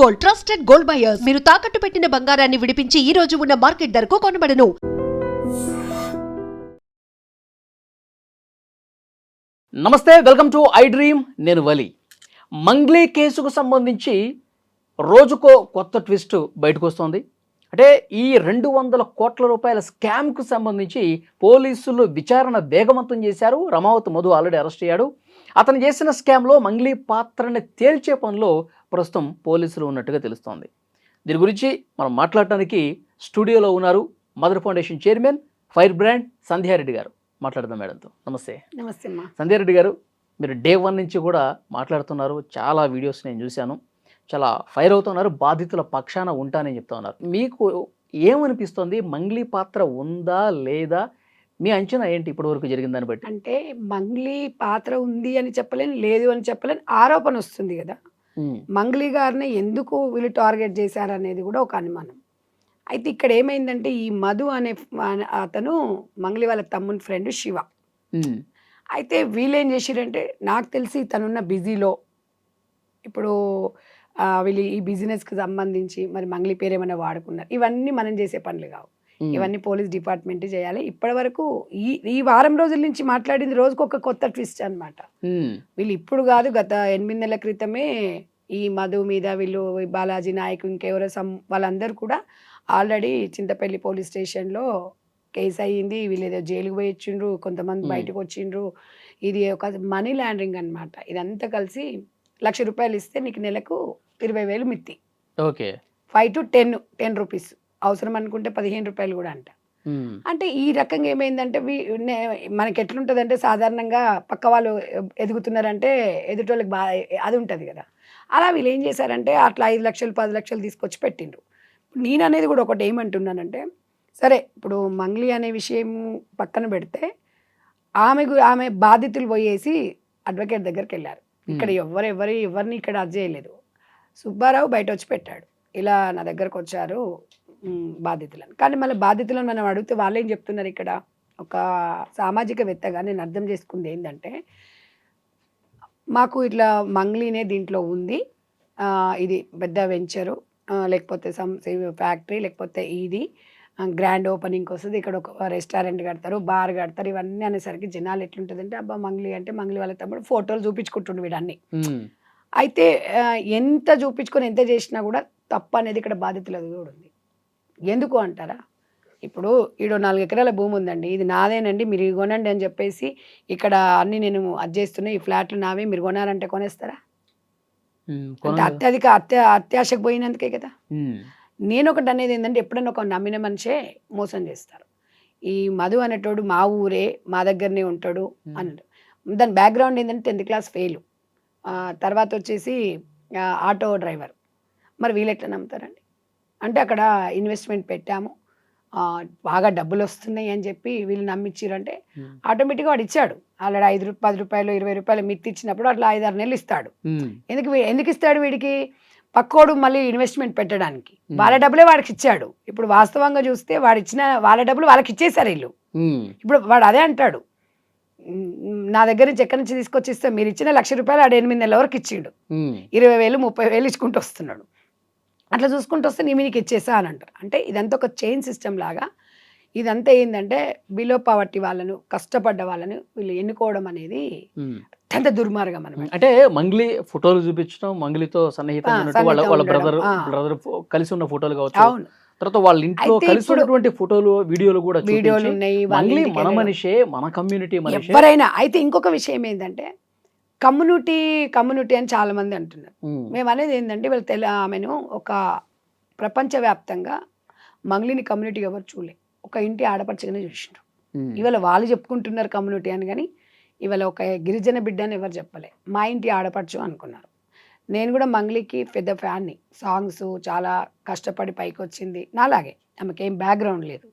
Gold, trusted gold buyers. మీరు తాకట్టు పెట్టిన బంగారాన్ని విడిపించి ఈ రోజు ఉన్న మార్కెట్ ధరకు కొనబడను. నమస్తే, వెల్కమ్ టు ఐ డ్రీమ్. నేను వలి. మంగ్లీ కేసుకు సంబంధించి రోజుకో కొత్త ట్విస్ట్ బయటకు వస్తుంది. అంటే ఈ 200 కోట్ల రూపాయల స్కామ్కు సంబంధించి పోలీసులు విచారణ వేగవంతం చేశారు. రమావత్ మధు ఆల్రెడీ అరెస్ట్ అయ్యాడు. అతను చేసిన స్కామ్లో మంగ్లీ పాత్రని తేల్చే పనిలో ప్రస్తుతం పోలీసులు ఉన్నట్టుగా తెలుస్తోంది. దీని గురించి మనం మాట్లాడటానికి స్టూడియోలో ఉన్నారు mother foundation chairman, fire brand Sandhya Reddy గారు. మాట్లాడదాం మేడంతో. నమస్తే. నమస్తే అమ్మా. సంధ్యారెడ్డి గారు, మీరు డే 1 నుంచి కూడా మాట్లాడుతున్నారు. చాలా వీడియోస్ నేను చూశాను. చాలా ఫైర్ అవుతున్నారు. బాధితుల పక్షాన ఉంటానని చెప్తా ఉన్నారు. మీకు ఏమనిపిస్తుంది? మంగ్లీ పాత్ర ఉందా లేదా? మీ అంచనా ఏంటి ఇప్పటివరకు జరిగిన దాన్ని బట్టి? అంటే మంగ్లీ పాత్ర ఉంది అని చెప్పలేను, లేదు అని చెప్పలేను, ఆరోపణ వస్తుంది కదా. మంగ్లీ గారిని ఎందుకు వీళ్ళు టార్గెట్ చేశారనేది కూడా ఒక అనుమానం. అయితే ఇక్కడ ఏమైందంటే ఈ మధు అనే అతను మంగ్లీ వాళ్ళ తమ్ముని ఫ్రెండ్ శివ. అయితే వీళ్ళు ఏం చేసిరంటే, నాకు తెలిసి తనున్న బిజీలో ఇప్పుడు వీళ్ళు ఈ బిజినెస్కి సంబంధించి మరి మంగ్లీ పేరు ఏమైనా వాడుకున్నారు. ఇవన్నీ మనం చేసే పనులు కావు, ఇవన్నీ పోలీస్ డిపార్ట్మెంట్ చేయాలి. ఇప్పటి వరకు ఈ వారం రోజుల నుంచి మాట్లాడింది రోజుకు ఒక కొత్త ట్విస్ట్ అనమాట. వీళ్ళు ఇప్పుడు కాదు, గత 8 నెలల క్రితమే ఈ మధు మీద వీళ్ళు బాలాజీ నాయక్ ఇంకెవరో వాళ్ళందరూ కూడా ఆల్రెడీ చింతపల్లి పోలీస్ స్టేషన్లో కేసు అయ్యింది. వీళ్ళు ఏదో జైలుకు పోయి వచ్చిండ్రు, కొంతమంది బయటకు వచ్చిండ్రు. ఇది ఒక మనీ లాండరింగ్ అనమాట. ఇదంతా కలిసి ₹1,00,000 ఇస్తే నీకు నెలకు 20,000 మిత్తి. ఓకే. 5 to 10 రూపీస్, అవసరం అనుకుంటే ₹15 కూడా అంట. అంటే ఈ రకంగా ఏమైందంటే మనకి ఎట్లుంటుందంటే, సాధారణంగా పక్క వాళ్ళు ఎదుగుతున్నారంటే ఎదుటోళ్ళకి బాగా అది ఉంటుంది కదా. అలా వీళ్ళు ఏం చేశారంటే అట్లా 5 లక్షలు 10 లక్షలు తీసుకొచ్చి పెట్టిండ్రు. నేను అనేది కూడా ఒకటి ఏమంటున్నానంటే, సరే ఇప్పుడు మంగ్లీ అనే విషయం పక్కన పెడితే ఆమె బాధితులు పోయేసి అడ్వకేట్ దగ్గరికి వెళ్ళారు. ఇక్కడ ఎవరిని ఇక్కడ అది చేయలేదు. సుబ్బారావు బయట వచ్చి పెట్టాడు, ఇలా నా దగ్గరకు వచ్చారు బాధితులను. కానీ మళ్ళీ బాధితులను మనం అడిగితే వాళ్ళు ఏం చెప్తున్నారు, ఇక్కడ ఒక సామాజికవేత్తగా నేను అర్థం చేసుకుంది ఏంటంటే, మాకు ఇట్లా మంగ్లీనే దీంట్లో ఉంది, ఇది పెద్ద వెంచరు, లేకపోతే ఫ్యాక్టరీ, లేకపోతే ఇది గ్రాండ్ ఓపెనింగ్కి వస్తుంది, ఇక్కడ ఒక రెస్టారెంట్ కడతారు, బార్ కడతారు. ఇవన్నీ అనేసరికి జనాలు ఎట్లుంటుందంటే, అబ్బా మంగ్లీ అంటే మంగ్లీ వాళ్ళ తమ్ముడు ఫోటోలు చూపించుకుంటుండు వీడన్నీ. అయితే ఎంత చూపించుకొని ఎంత చేసినా కూడా తప్పు అనేది ఇక్కడ బాధితులది కూడా ఉంది. ఎందుకు అంటారా, ఇప్పుడు ఈడో 4 ఎకరాల భూమి ఉందండి, ఇది నాదేనండి, మీరు కొనండి అని చెప్పేసి ఇక్కడ అన్ని నేను అది చేస్తున్నా, ఈ ఫ్లాట్లు నావే, మీరు కొనాలంటే కొనేస్తారా? అంటే అత్యాశకు పోయినందుకే కదా. నేను ఒకటి అనేది ఏంటంటే, ఎప్పుడైనా ఒక నమ్మిన మనిషే మోసం చేస్తారు. ఈ మధు అనేటోడు మా ఊరే, మా దగ్గరనే ఉంటాడు అన్నాడు. దాని బ్యాక్గ్రౌండ్ ఏంటంటే 10th క్లాస్ ఫెయిల్, తర్వాత వచ్చేసి ఆటో డ్రైవర్. మరి వీళ్ళు ఎట్లా నమ్ముతారండి? అంటే అక్కడ ఇన్వెస్ట్మెంట్ పెట్టాము, బాగా డబ్బులు వస్తున్నాయి అని చెప్పి వీళ్ళు నమ్మించారంటే ఆటోమేటిక్గా వాడు ఇచ్చాడు. ఆల్రెడీ ₹5, ₹10, ₹20 మిత్తి ఇచ్చినప్పుడు అట్లా 5-6 నెలలు ఇస్తాడు. ఎందుకు ఇస్తాడు వీడికి? పక్కోడు మళ్ళీ ఇన్వెస్ట్మెంట్ పెట్టడానికి వాళ్ళ డబ్బులే వాడికి ఇచ్చాడు. ఇప్పుడు వాస్తవంగా చూస్తే వాడు ఇచ్చిన వాళ్ళ డబ్బులు వాళ్ళకి ఇచ్చేసారు వీళ్ళు. ఇప్పుడు వాడు అదే అంటాడు, నా దగ్గర నుంచి ఎక్కడి నుంచి తీసుకొచ్చి ఇస్తే మీరు ఇచ్చిన ₹1,00,000 ఆడు 8 నెలల వరకు ఇచ్చిండు, 20,000 30,000 ఇచ్చుకుంటూ వస్తున్నాడు. అట్లా చూసుకుంటూ వస్తే నీ మీకు ఇచ్చేసా అని అంటారు. అంటే ఇదంతా ఒక చైన్ సిస్టమ్ లాగా. ఇదంతా ఏంటంటే బిలో పవర్టీ వాళ్ళను, కష్టపడ్డ వాళ్ళను వీళ్ళు ఎన్నుకోవడం అనేది అత్యంత దుర్మార్గం అనమాట. అంటే మంగ్లీ ఫోటోలు చూపించడం, మంగ్లీతో సన్నిహితంగా వాళ్ళ బ్రదర్ కలిసి ఉన్న ఫోటోలు కావచ్చు, తర్వాత వాళ్ళ ఇంట్లో కలిసి ఉన్నటువంటి ఫోటోలు వీడియోలు కూడా ఉన్నాయి. మంగ్లీ మన మనిషే, మన కమ్యూనిటీ మనిషి ఎవరైనా. అయితే ఇంకొక విషయం ఏంటంటే, కమ్యూనిటీ అని చాలా మంది అంటున్నారు. మేము అనేది ఏంటంటే, వీళ్ళు ఆమెను ఒక ప్రపంచవ్యాప్తంగా మంగ్లీని కమ్యూనిటీ ఎవరు చూడలే, ఒక ఇంటి ఆడపడుచుగానే చూసిండ్రు. ఇవాళ వాళ్ళు చెప్పుకుంటున్నారు కమ్యూనిటీ అని, కానీ ఇవాళ ఒక గిరిజన బిడ్డ అని ఎవరు చెప్పలే, మా ఇంటి ఆడపడుచు అనుకున్నారు. నేను కూడా మంగ్లీకి పెద్ద ఫ్యాన్ని. సాంగ్స్ చాలా కష్టపడి పైకి వచ్చింది, నాలాగే ఆమెకేం బ్యాక్గ్రౌండ్ లేదు.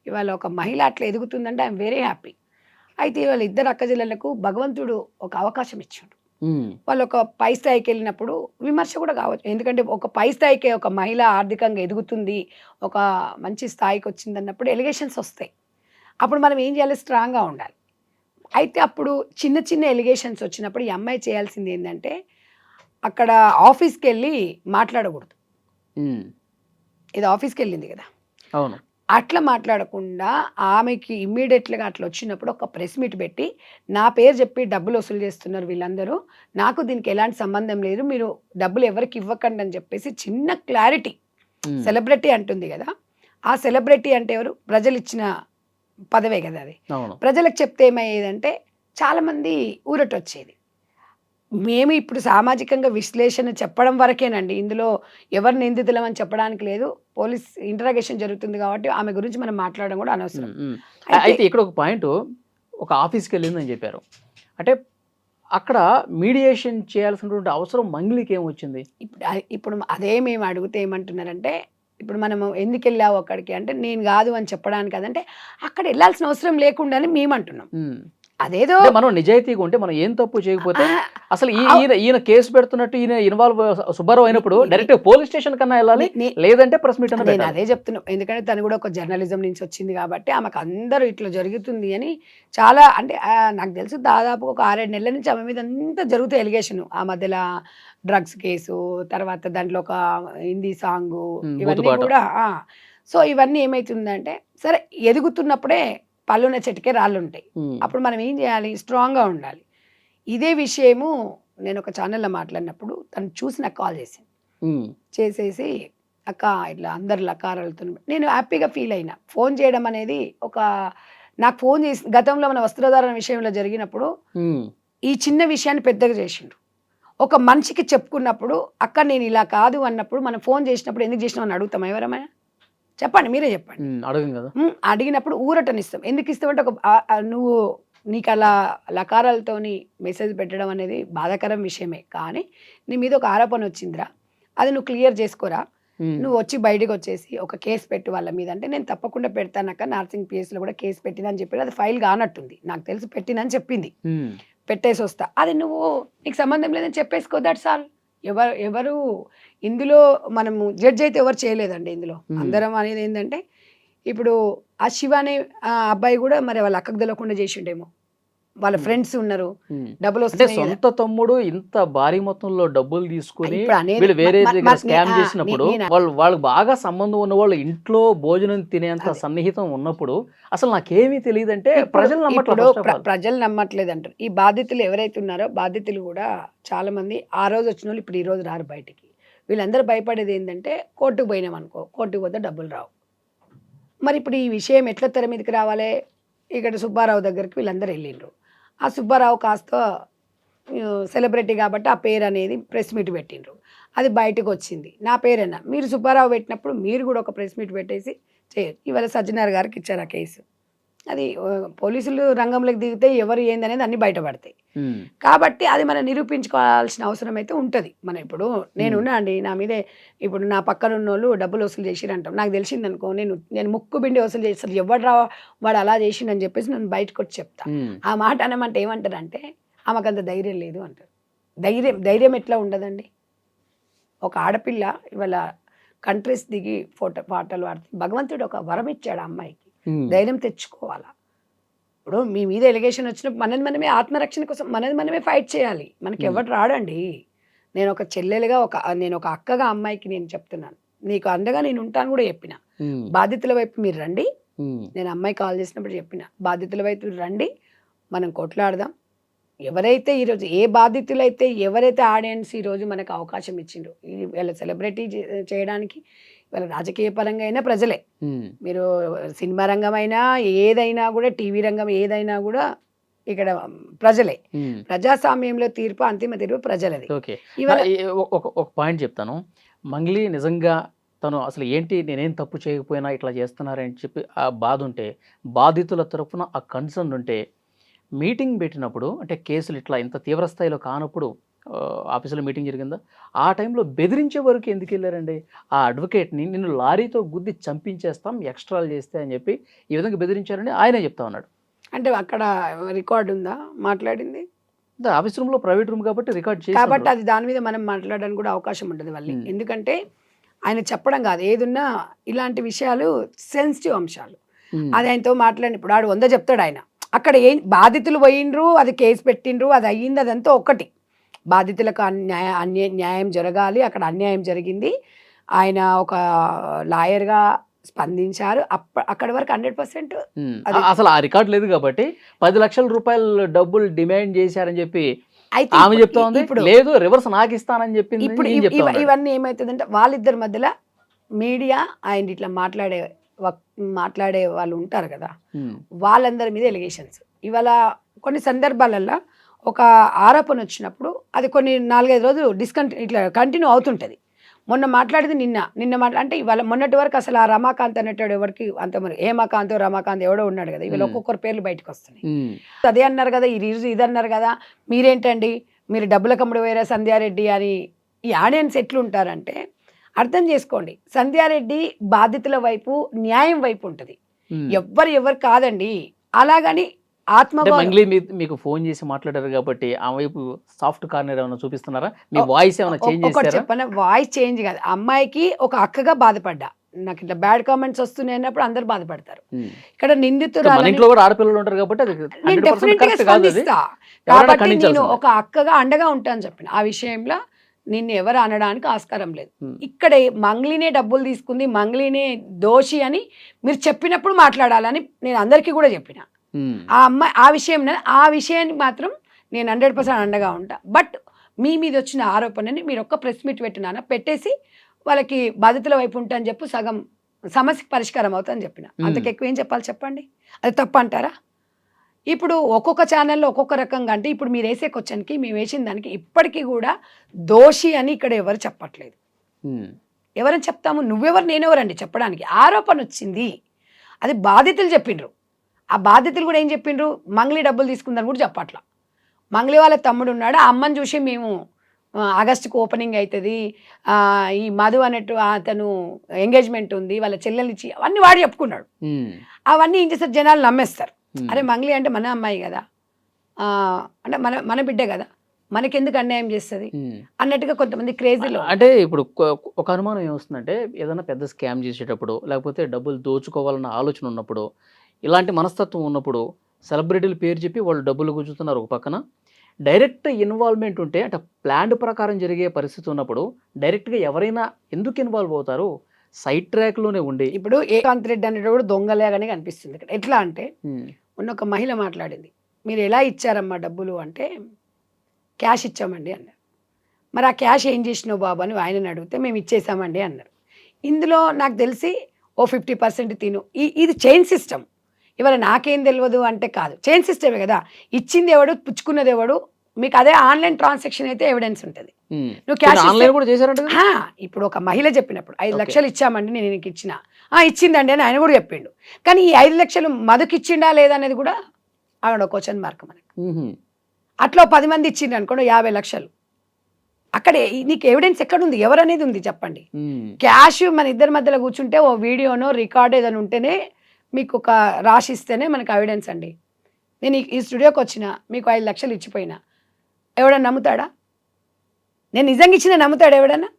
ఇవాళ ఒక మహిళ అట్లా ఎదుగుతుందంటే ఐఎమ్ వెరీ హ్యాపీ. అయితే ఇవాళ ఇద్దరు అక్కచెల్లెళ్లకు భగవంతుడు ఒక అవకాశం ఇచ్చాడు. వాళ్ళు ఒక పై స్థాయికి వెళ్ళినప్పుడు విమర్శ కూడా కావచ్చు. ఎందుకంటే ఒక పై స్థాయికి ఒక మహిళ ఆర్థికంగా ఎదుగుతుంది, ఒక మంచి స్థాయికి వచ్చింది అన్నప్పుడు ఎలిగేషన్స్ వస్తాయి. అప్పుడు మనం ఏం చేయాలి? స్ట్రాంగ్గా ఉండాలి. అయితే అప్పుడు చిన్న ఎలిగేషన్స్ వచ్చినప్పుడు ఈ అమ్మాయి చేయాల్సింది ఏంటంటే, అక్కడ ఆఫీస్కి వెళ్ళి మాట్లాడకూడదు. ఉమ్, ఇది ఆఫీస్కి వెళ్ళింది కదా, అవును. అట్లా మాట్లాడకుండా ఆమెకి ఇమ్మీడియట్గా అట్లా వచ్చినప్పుడు ఒక ప్రెస్ మీట్ పెట్టి నా పేరు చెప్పి డబ్బులు వసూలు చేస్తున్నారు వీళ్ళందరూ, నాకు దీనికి ఎలాంటి సంబంధం లేదు, మీరు డబ్బులు ఎవరికి ఇవ్వకండి అని చెప్పేసి చిన్న క్లారిటీ. ఉమ్, సెలబ్రిటీ అంటుంది కదా, ఆ సెలబ్రిటీ అంటే ఎవరు? ప్రజలు ఇచ్చిన పదవే కదా అది. అవును. ప్రజలకు చెప్తే ఏమయ్యేదంటే చాలామంది ఊరట వచ్చేది. మేము ఇప్పుడు సామాజికంగా విశ్లేషణ చెప్పడం వరకేనండి, ఇందులో ఎవరు నిందితులం అని చెప్పడానికి లేదు. పోలీస్ ఇంటరాగేషన్ జరుగుతుంది కాబట్టి ఆమె గురించి మనం మాట్లాడడం కూడా అనవసరం. అయితే ఇక్కడ ఒక పాయింట్, ఒక ఆఫీస్కి వెళ్ళిందని చెప్పారు, అంటే అక్కడ మీడియేషన్ చేయాల్సినటువంటి అవసరం మంగ్లీకి ఏమొచ్చింది? ఇప్పుడు అదే మేము అడిగితే ఏమంటున్నారంటే, ఇప్పుడు మనము ఎందుకు వెళ్ళావు అక్కడికి అంటే, నేను కాదు అని చెప్పడానికి కాదంటే అక్కడ వెళ్ళాల్సిన అవసరం లేకుండా అని మేము అంటున్నాం. అదేదో అంటే మనం నిజాయితీగా ఉంటే, మనం ఏం తప్పు చేయకపోతే, అసలు ఈయన కేసు పెడుతున్నట్టు ఈయన ఇన్వాల్వ్ సుబ్బారావు అయినప్పుడు డైరెక్ట్ పోలీస్ స్టేషన్ కన్నా వెళ్ళాలి, లేదంటే ప్రెస్ మీట్ అన్న నేను పెట్టాలి. అదే చెప్తున్నాను. ఎందుకంటే తను కూడా ఒక జర్నలిజం నుంచి వచ్చింది కాబట్టి ఆమెకు అందరూ ఇట్లా జరుగుతుంది అని చాలా, అంటే నాకు తెలుసు దాదాపు ఒక 6-7 నెలల నుంచి ఆమె మీద అంతా జరుగుతాయి ఎలిగేషన్. ఆ మధ్యలో డ్రగ్స్ కేసు, తర్వాత దాంట్లో ఒక హిందీ సాంగు, ఇవన్నీ బూతుపాట. కూడా సో ఇవన్నీ ఏమవుతుందంటే, సరే ఎదుగుతున్నప్పుడే పళ్ళున్న చెట్టుకే రాళ్ళు ఉంటాయి. ఉమ్, అప్పుడు మనం ఏం చేయాలి? స్ట్రాంగ్గా ఉండాలి. ఇదే విషయము నేను ఒక ఛానల్లో మాట్లాడినప్పుడు తను చూసి నాకు కాల్ చేసింది. ఉమ్, చేసేసి అక్క ఇట్లా అందరు లకారాలతో, నేను హ్యాపీగా ఫీల్ అయినా. ఫోన్ చేయడం అనేది ఒక, నాకు ఫోన్ చేసి గతంలో మన వస్త్రధారణ విషయంలో జరిగినప్పుడు ఉమ్, ఈ చిన్న విషయాన్ని పెద్దగా చేసిండ్రు. ఒక మనిషికి చెప్పుకున్నప్పుడు అక్క నేను ఇలా కాదు అన్నప్పుడు మనం ఫోన్ చేసినప్పుడు ఎందుకు చేసినావు అని అడుగుతాం ఎవరమైనా? చెప్పండి, మీరే చెప్పండి. అడగం కదా. అడిగినప్పుడు ఊరటనిస్తాం. ఎందుకు ఇస్తామంటే ఒక నువ్వు నీకు అలా లకారాలతోని మెసేజ్ పెట్టడం అనేది బాధాకరం విషయమే, కానీ నీ మీద ఒక ఆరోపణ వచ్చిందిరా, అది నువ్వు క్లియర్ చేసుకోరా, నువ్వు వచ్చి బయటకు వచ్చేసి ఒక కేసు పెట్టు వాళ్ళ మీద అంటే, నేను తప్పకుండా పెడతానక్క, నార్సింగ్ పిఎస్లో కూడా కేసు పెట్టినని చెప్పి అది ఫైల్ కానట్టుంది, నాకు తెలిసి పెట్టినని చెప్పింది, పెట్టేసి వస్తా. అది నువ్వు నీకు సంబంధం లేదని చెప్పేసుకో, దట్స్ ఆల్. ఎవరు ఇందులో మనము జడ్జ్ అయితే ఎవరు చేయలేదండి ఇందులో. అందరం అనేది ఏంటంటే, ఇప్పుడు ఆ శివ అనే అబ్బాయి కూడా మరి వాళ్ళ అక్కకు తెలియకుండా చేసిండేమో, వాళ్ళ ఫ్రెండ్స్ ఉన్నారు, డబ్బులు అంటే వస్తాయి. సొంత తమ్ముడు ఇంత భారీ మొత్తంలో డబ్బులు తీసుకుని ఇప్పుడు అనేది వీళ్ళు వేరే దగ్గర స్కామ్ నే- చేసినప్పుడు, నేను- వాళ్ళకి బాగా సంబంధం ఉన్న వాళ్ళు ఇంట్లో భోజనం తినేంత సన్నిహితం ఉన్నప్పుడు అసలు నాకేమీ తెలియదంటే ప్రజలు నమ్మట్లేదు. ఇప్పుడు ప్రజలు నమ్మట్లేదు అంటారు. ఈ బాధితులు ఎవరైతే ఉన్నారో బాధితులు కూడా చాలా మంది ఆ రోజు వచ్చిన వాళ్ళు ఇప్పుడు ఈ రోజు రారు బయటికి. వీళ్ళందరూ భయపడేది ఏంటంటే, కోర్టుకు పోయినాం అనుకో, కోర్టుకు పోతే డబ్బులు రావు. మరి ఇప్పుడు ఈ విషయం ఎట్లా తెర మీదకి రావాలి? ఇక్కడ సుబ్బారావు దగ్గరికి వీళ్ళందరూ వెళ్ళిండ్రు. ఆ సుబ్బారావు కాస్త సెలబ్రిటీ కాబట్టి ఆ పేరు అనేది ప్రెస్ మీట్ పెట్టిండ్రు, అది బయటకు వచ్చింది. నా పేరేనా? మీరు సుబ్బారావు పెట్టినప్పుడు మీరు కూడా ఒక ప్రెస్ మీట్ పెట్టేసి చేయరు. ఇవాళ సజ్జనార్ గారికి ఇచ్చారు ఆ కేసు. అది పోలీసులు రంగంలోకి దిగితే ఎవరు ఏందనేది అన్ని బయటపడతాయి. కాబట్టి అది మనం నిరూపించుకోవాల్సిన అవసరం అయితే ఉంటుంది. మనం ఇప్పుడు నేనున్నా అండి, నా మీదే ఇప్పుడు నా పక్కన ఉన్న వాళ్ళు డబ్బులు వసూలు చేసిరు అంటాం, నాకు తెలిసింది అనుకో, నేను ముక్కు బిండి వసూలు చేస్తారు, ఎవడు రా వాడు అలా చేసిండని చెప్పేసి నేను బయటకు వచ్చి చెప్తా. ఆ మాట అనమంటే ఏమంటారంటే, ఆమెకు అంత ధైర్యం లేదు అంటారు. ధైర్యం ఎట్లా ఉండదండి? ఒక ఆడపిల్ల ఇవాళ కంట్రీస్ దిగి పాటలు పాడుతుంది. భగవంతుడు ఒక వరం ఇచ్చాడు ఆ అమ్మాయికి, ధైర్యం తెచ్చుకోవాలా. ఇప్పుడు మీ మీద ఎలిగేషన్ వచ్చినప్పుడు మనది మనమే ఆత్మరక్షణ కోసం మనది మనమే ఫైట్ చేయాలి. మనకి ఎవరు రాడండి. నేను ఒక చెల్లెలుగా నేను ఒక అక్కగా అమ్మాయికి నేను చెప్తున్నాను, నీకు అండగా నేను ఉంటాను కూడా చెప్పిన. బాధితుల వైపు మీరు రండి, నేను అమ్మాయి కాల్ చేసినప్పుడు చెప్పిన, బాధితుల వైపు రండి, మనం కొట్లాడదాం. ఎవరైతే ఈరోజు ఎవరైతే ఆడియన్స్ ఈరోజు మనకు అవకాశం ఇచ్చిండ్రు, వీళ్ళ సెలబ్రిటీ చేయడానికి, వీళ్ళ రాజకీయ పరంగా అయినా ప్రజలే, మీరు సినిమా రంగం అయినా ఏదైనా కూడా, టీవీ రంగం ఏదైనా కూడా ఇక్కడ ప్రజలే. ప్రజాస్వామ్యంలో తీర్పు, అంతిమ తీర్పు ప్రజలది. ఓకే, ఒక పాయింట్ చెప్తాను. మంగ్లీ నిజంగా తను అసలు ఏంటి, నేనేం తప్పు చేయకపోయినా ఇట్లా చేస్తున్నారని చెప్పి ఆ బాధ ఉంటే, బాధితుల తరఫున ఆ కన్సర్న్ ఉంటే, మీటింగ్ పెట్టినప్పుడు అంటే కేసులు ఇట్లా ఇంత తీవ్ర స్థాయిలో కానప్పుడు ఆఫీసులో మీటింగ్ జరిగిందా, ఆ టైంలో బెదిరించే వరకు ఎందుకు వెళ్ళారండి? ఆ అడ్వకేట్ని నిన్ను లారీతో గుద్ది చంపించేస్తాం ఎక్స్ట్రాలు చేస్తే అని చెప్పి ఈ విధంగా బెదిరించారని ఆయనే చెప్తా ఉన్నాడు. అంటే అక్కడ రికార్డు ఉందా మాట్లాడింది? ఆఫీస్ రూమ్లో, ప్రైవేట్ రూమ్ కాబట్టి రికార్డ్ చేసి, కాబట్టి అది దాని మీద మనం మాట్లాడడానికి కూడా అవకాశం ఉంటుంది వాళ్ళు. ఎందుకంటే ఆయన చెప్పడం కాదు, ఏదున్నా ఇలాంటి విషయాలు సెన్సిటివ్ అంశాలు, అది ఆయనతో మాట్లాడి ఇప్పుడు ఆడు 100 చెప్తాడు ఆయన. అక్కడ బాధితులు పోయిండ్రు, అది కేసు పెట్టిండ్రు, అది అయ్యింది, అదంతా ఒకటి. బాధితులకు న్యాయం జరగాలి, అక్కడ అన్యాయం జరిగింది. ఆయన ఒక లాయర్గా స్పందించారు. అక్కడి వరకు 100% అసలు ఆ రికార్డ్ లేదు కాబట్టి 10 లక్షల రూపాయలు డబ్బులు డిమాండ్ చేశారని చెప్పి అయితే ఆమె చెప్తా ఉంది. లేదు రివర్స్ నాకు ఇస్తానని చెప్పింది. ఇప్పుడు ఇవన్నీ ఏమవుతుందంటే వాళ్ళిద్దరి మధ్యలో మీడియా ఆయన ఇట్లా మాట్లాడే వాళ్ళు ఉంటారు కదా, వాళ్ళందరి మీద ఎలిగేషన్స్. ఇవాళ కొన్ని సందర్భాలలో ఒక ఆరోపణ వచ్చినప్పుడు అది కొన్ని 4-5 రోజులు ఇట్లా కంటిన్యూ అవుతుంటుంది. మొన్న మాట్లాడింది నిన్న అంటే ఇవాళ మొన్నటి వరకు అసలు ఆ రమాకాంత్ అనేటాడు ఎవరికి అంత మరి హేమకాంత్ రమాకాంత్ ఎవడో ఉన్నాడు కదా, ఇవాళ ఒక్కొక్కరు పేర్లు బయటకు వస్తున్నాయి. అదే అన్నారు కదా, ఇది అన్నారు కదా, మీరేంటండి మీరు డబ్బుల కమ్ముడు వేరే సంధ్యారెడ్డి అని. ఈ ఆడియన్స్ ఎట్లుంటారంటే అర్థం చేసుకోండి, సంధ్యారెడ్డి బాధితుల వైపు న్యాయం వైపు ఉంటుంది, ఎవరు కాదండి. అలాగని మంగ్లీ మీకు ఫోన్ చేసి మాట్లాడారు కాబట్టి ఆ వైపు సాఫ్ట్ కార్నర్ ఏమైనా చూపిస్తున్నారా? మీ వాయిస్ ఏమైనా చేంజ్ చేస్తారా? చెప్పనా, వాయిస్ చేంజ్ కాదు. అమ్మాయికి ఒక అక్కగా బాధపడ్డా, నాకు ఇట్లా బ్యాడ్ కామెంట్స్ వస్తున్నాయి అన్నప్పుడు అందరు బాధపడతారు. ఇక్కడ నిందితురాలు ఇంట్లో కూడా ఆడపిల్లలు ఉంటారు కాబట్టి నేను డెఫినెట్ గా స్పందిస్తా, కాబట్టి నేను ఒక అక్కగా అండగా ఉంటాను చెప్పిన. ఆ విషయంలో నిన్ను ఎవరు అనడానికి ఆస్కారం లేదు. ఇక్కడ మంగ్లీనే డబ్బులు తీసుకుంది, మంగ్లీనే దోషి అని మీరు చెప్పినప్పుడు మాట్లాడాలని నేను అందరికీ కూడా చెప్పిన. ఆ అమ్మాయి ఆ విషయాన్ని మాత్రం నేను 100% అండగా ఉంటా. బట్ మీ మీద వచ్చిన ఆరోపణని మీరు ఒక్క ప్రెస్ మీట్ పెట్టేసి వాళ్ళకి బాధితుల వైపు ఉంటా అని చెప్పి సగం సమస్యకి పరిష్కారం అవుతుందని చెప్పిన. అంతకెక్కువ ఏం చెప్పాలి చెప్పండి? అది తప్పు అంటారా? ఇప్పుడు ఒక్కొక్క ఛానల్లో ఒక్కొక్క రకంగా, అంటే ఇప్పుడు మీరు వేసే క్వశ్చన్కి మేము వేసిన దానికి ఇప్పటికీ కూడా దోషి అని ఇక్కడ ఎవరు చెప్పట్లేదు. ఎవరని చెప్తాము? నువ్వెవరు నేనెవరండి చెప్పడానికి? ఆరోపణ వచ్చింది, అది బాధితులు చెప్పిండ్రు. ఆ బాధితులు కూడా ఏం చెప్పిండ్రు? మంగ్లీ డబ్బులు తీసుకుందని కూడా చెప్పట్లా. మంగ్లీ వాళ్ళ తమ్ముడు ఉన్నాడు, ఆ అమ్మని చూసి మేము ఆగస్టుకు ఓపెనింగ్ అవుతుంది, ఈ మధు అన్నట్టు అతను ఎంగేజ్మెంట్ ఉంది, వాళ్ళ చెల్లెలిచ్చి అవన్నీ వాడు చెప్పుకున్నాడు. అవన్నీ ఏం చేస్తారు, జనాలు నమ్మేస్తారు. అరే మంగ్లీ అంటే మన అమ్మాయి కదా, అంటే మన బిడ్డే కదా, మనకెందుకు అన్యాయం చేస్తుంది అన్నట్టుగా కొంతమంది క్రేజీలో. అంటే ఇప్పుడు ఒక అనుమానం ఏమొస్తుందంటే, ఏదైనా పెద్ద స్కామ్ చేసేటప్పుడు లేకపోతే డబ్బులు దోచుకోవాలన్న ఆలోచన ఉన్నప్పుడు, ఇలాంటి మనస్తత్వం ఉన్నప్పుడు సెలబ్రిటీల పేరు చెప్పి వాళ్ళు డబ్బులు గుంజుతున్నారు. ఒక పక్కన డైరెక్ట్ ఇన్వాల్వ్మెంట్ ఉంటే, అంటే ప్లాన్ ప్రకారం జరిగే పరిస్థితి ఉన్నప్పుడు డైరెక్ట్గా ఎవరైనా ఎందుకు ఇన్వాల్వ్ అవుతారు? సైడ్ ట్రాక్లోనే ఉండి ఇప్పుడు ఏకాంత్ రెడ్డి అనేటప్పుడు దొంగలేగానే కనిపిస్తుంది ఇక్కడ. ఎట్లా అంటే మొన్న ఒక మహిళ మాట్లాడింది, మీరు ఎలా ఇచ్చారమ్మా డబ్బులు అంటే క్యాష్ ఇచ్చామండి అన్నారు. మరి ఆ క్యాష్ ఏం చేసినావు బాబు అని ఆయనని అడిగితే మేము ఇచ్చేసామండి అన్నారు. ఇందులో నాకు తెలిసి 50% తిను. ఇది చైన్ సిస్టమ్. ఇవాళ నాకేం తెలియదు అంటే కాదు, చైన్ సిస్టమే కదా. ఇచ్చింది ఎవడు, పుచ్చుకున్నది ఎవడు, మీకు అదే ఆన్లైన్ ట్రాన్సాక్షన్ అయితే ఎవిడెన్స్ ఉంటుంది. నువ్వు క్యాష్ ఇప్పుడు ఒక మహిళ చెప్పినప్పుడు 5 లక్షలు ఇచ్చామండి నేను నీకు ఇచ్చిన, ఇచ్చిందండి అని ఆయన కూడా చెప్పిండు. కానీ ఈ 5 లక్షలు మధుకి ఇచ్చిండా లేదా అనేది కూడా అక్కడ క్వశ్చన్ మార్క్ మనకి. అట్లా 10 మంది ఇచ్చిండు అనుకోండి 50 లక్షలు. అక్కడే నీకు ఎవిడెన్స్ ఎక్కడుంది, ఎవరనేది ఉంది చెప్పండి? క్యాష్ మన ఇద్దరి మధ్యలో కూర్చుంటే ఓ వీడియోనో రికార్డ్ ఏదైనా ఉంటేనే మీకు ఒక రాసిస్తేనే మనకు ఎవిడెన్స్ అండి. నేను ఈ స్టూడియోకి వచ్చిన మీకు 5 లక్షలు ఇచ్చిపోయినా ఎవడన్నా నమ్ముతాడా? నేను నిజంగా ఇచ్చిన నమ్ముతాడు ఎవడన్నా?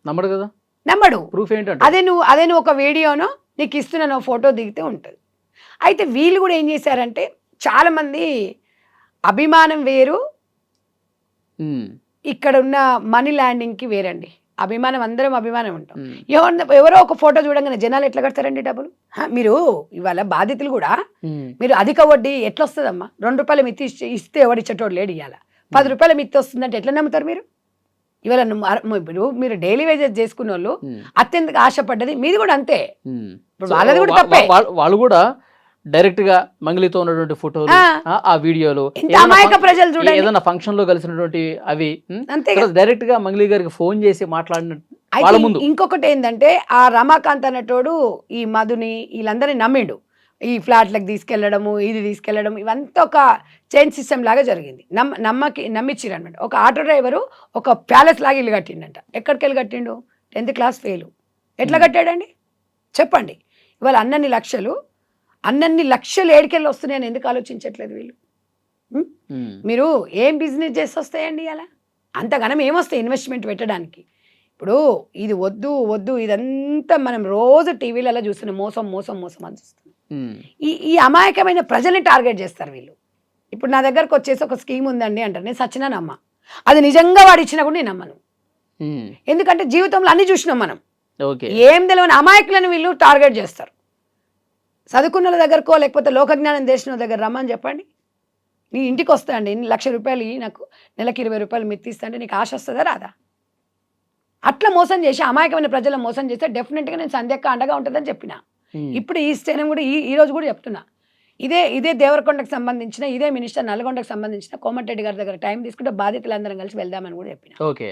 నమ్మడు కదా, నమ్మడు. ప్రూఫ్ ఏంటంటే అదే నువ్వు ఒక వీడియోనో నీకు ఇస్తున్న ఫోటో దిగితే ఉంటుంది. అయితే వీళ్ళు కూడా ఏం చేశారంటే, చాలామంది అభిమానం వేరు, ఇక్కడ ఉన్న మనీ ల్యాండింగ్కి వేరండి. అభిమానం, అందరం అభిమానం ఉంటాం. ఎవరో ఒక ఫోటో చూడంగానే జనాలు ఎట్లా కడతారండి డబ్బులు? మీరు ఇవాళ బాధితులు కూడా మీరు అధిక వడ్డీ ఎట్లా వస్తుందమ్మా? 2 రూపాయల మిత్తి ఇస్తే ఎవడిచ్చేటోడు లేడు. ఇవాళ 10 రూపాయల మిత్తి వస్తుందంటే ఎట్లా నమ్ముతారు మీరు? ఇవాళ మీరు డైలీ వేజెస్ చేసుకున్న వాళ్ళు అత్యంత ఆశపడ్డది మీది కూడా అంతే. వాళ్ళది కూడా తప్పే. వాళ్ళు కూడా డైరెక్ట్ గా మంగ్లీతో ఉన్నటువంటి ఫోటోలు, ఆ వీడియోలు, అమాయక ప్రజలు చూడండి, ఏదైనా ఫంక్షన్ లో కలిసినటువంటి అవి అంతే డైరెక్ట్ గా మంగ్లీ గారికి ఫోన్ చేసి మాట్లాడిన. ఇంకొకటి ఏంటంటే, ఆ రమాకాంత్ అనేటోడు ఈ మధుని వీళ్ళందరినీ నమ్మిండు. ఈ ఫ్లాట్లకు తీసుకెళ్లడము, ఇది తీసుకెళ్లడం, ఇవంతా ఒక చైన్ సిస్టమ్ లాగా జరిగింది. నమ్మిచ్చిరు అనమాట. ఒక ఆటో డ్రైవరు ఒక ప్యాలెస్ లాగా ఇల్లు కట్టిండంట. ఎక్కడికి వెళ్ళి కట్టిండు? 10th class fail. ఎట్లా కట్టాడండి చెప్పండి? ఇవాళ అన్నన్ని లక్షలు ఏడికెళ్ళి వస్తున్నాయని ఎందుకు ఆలోచించట్లేదు వీళ్ళు? మీరు ఏం బిజినెస్ చేసి వస్తాయండి అలా? అంతగానం ఏమొస్తాయి ఇన్వెస్ట్మెంట్ పెట్టడానికి? ఇప్పుడు ఇది వద్దు ఇదంతా మనం రోజు టీవీలలో చూస్తున్న మోసం అని చూస్తున్నాం. ఈ అమాయకమైన ప్రజల్ని టార్గెట్ చేస్తారు వీళ్ళు. ఇప్పుడు నా దగ్గరకు వచ్చేసి ఒక స్కీమ్ ఉందండి అంటారు, నేను సచ్చినా నమ్మ. అది నిజంగా వాడు ఇచ్చినా కూడా నేను నమ్మను. ఎందుకంటే జీవితంలో అన్ని చూసినాం మనం. ఓకే. ఏం తెలియని అమాయకులను వీళ్ళు టార్గెట్ చేస్తారు. చదువుకున్న వాళ్ళ దగ్గరకో లేకపోతే లోకజ్ఞానం చేసిన వాళ్ళ దగ్గర రమ్మని చెప్పండి, నీ ఇంటికి వస్తా అండి, 1,00,000 రూపాయలు ఇయ్యి, నాకు నెలకి 20 రూపాయలు మిత్తిస్తా అంటే నీకు ఆశ వస్తుందా రాదా? అట్లా మోసం చేసి అమాయకమైన ప్రజలను మోసం చేస్తే డెఫినెట్గా నేను సంధ్యక్క అండగా ఉంటుందని చెప్పిన. ఇప్పుడు ఈ స్టేనం కూడా ఈ రోజు కూడా చెప్తున్నా, ఇదే దేవరకొండకు సంబంధించిన ఇదే మినిస్టర్ నల్గొండకు సంబంధించిన కోమటిరెడ్డి గారి దగ్గర టైం తీసుకుంటే బాధితులందరం కలిసి వెళ్దామని కూడా చెప్పిన. ఓకే.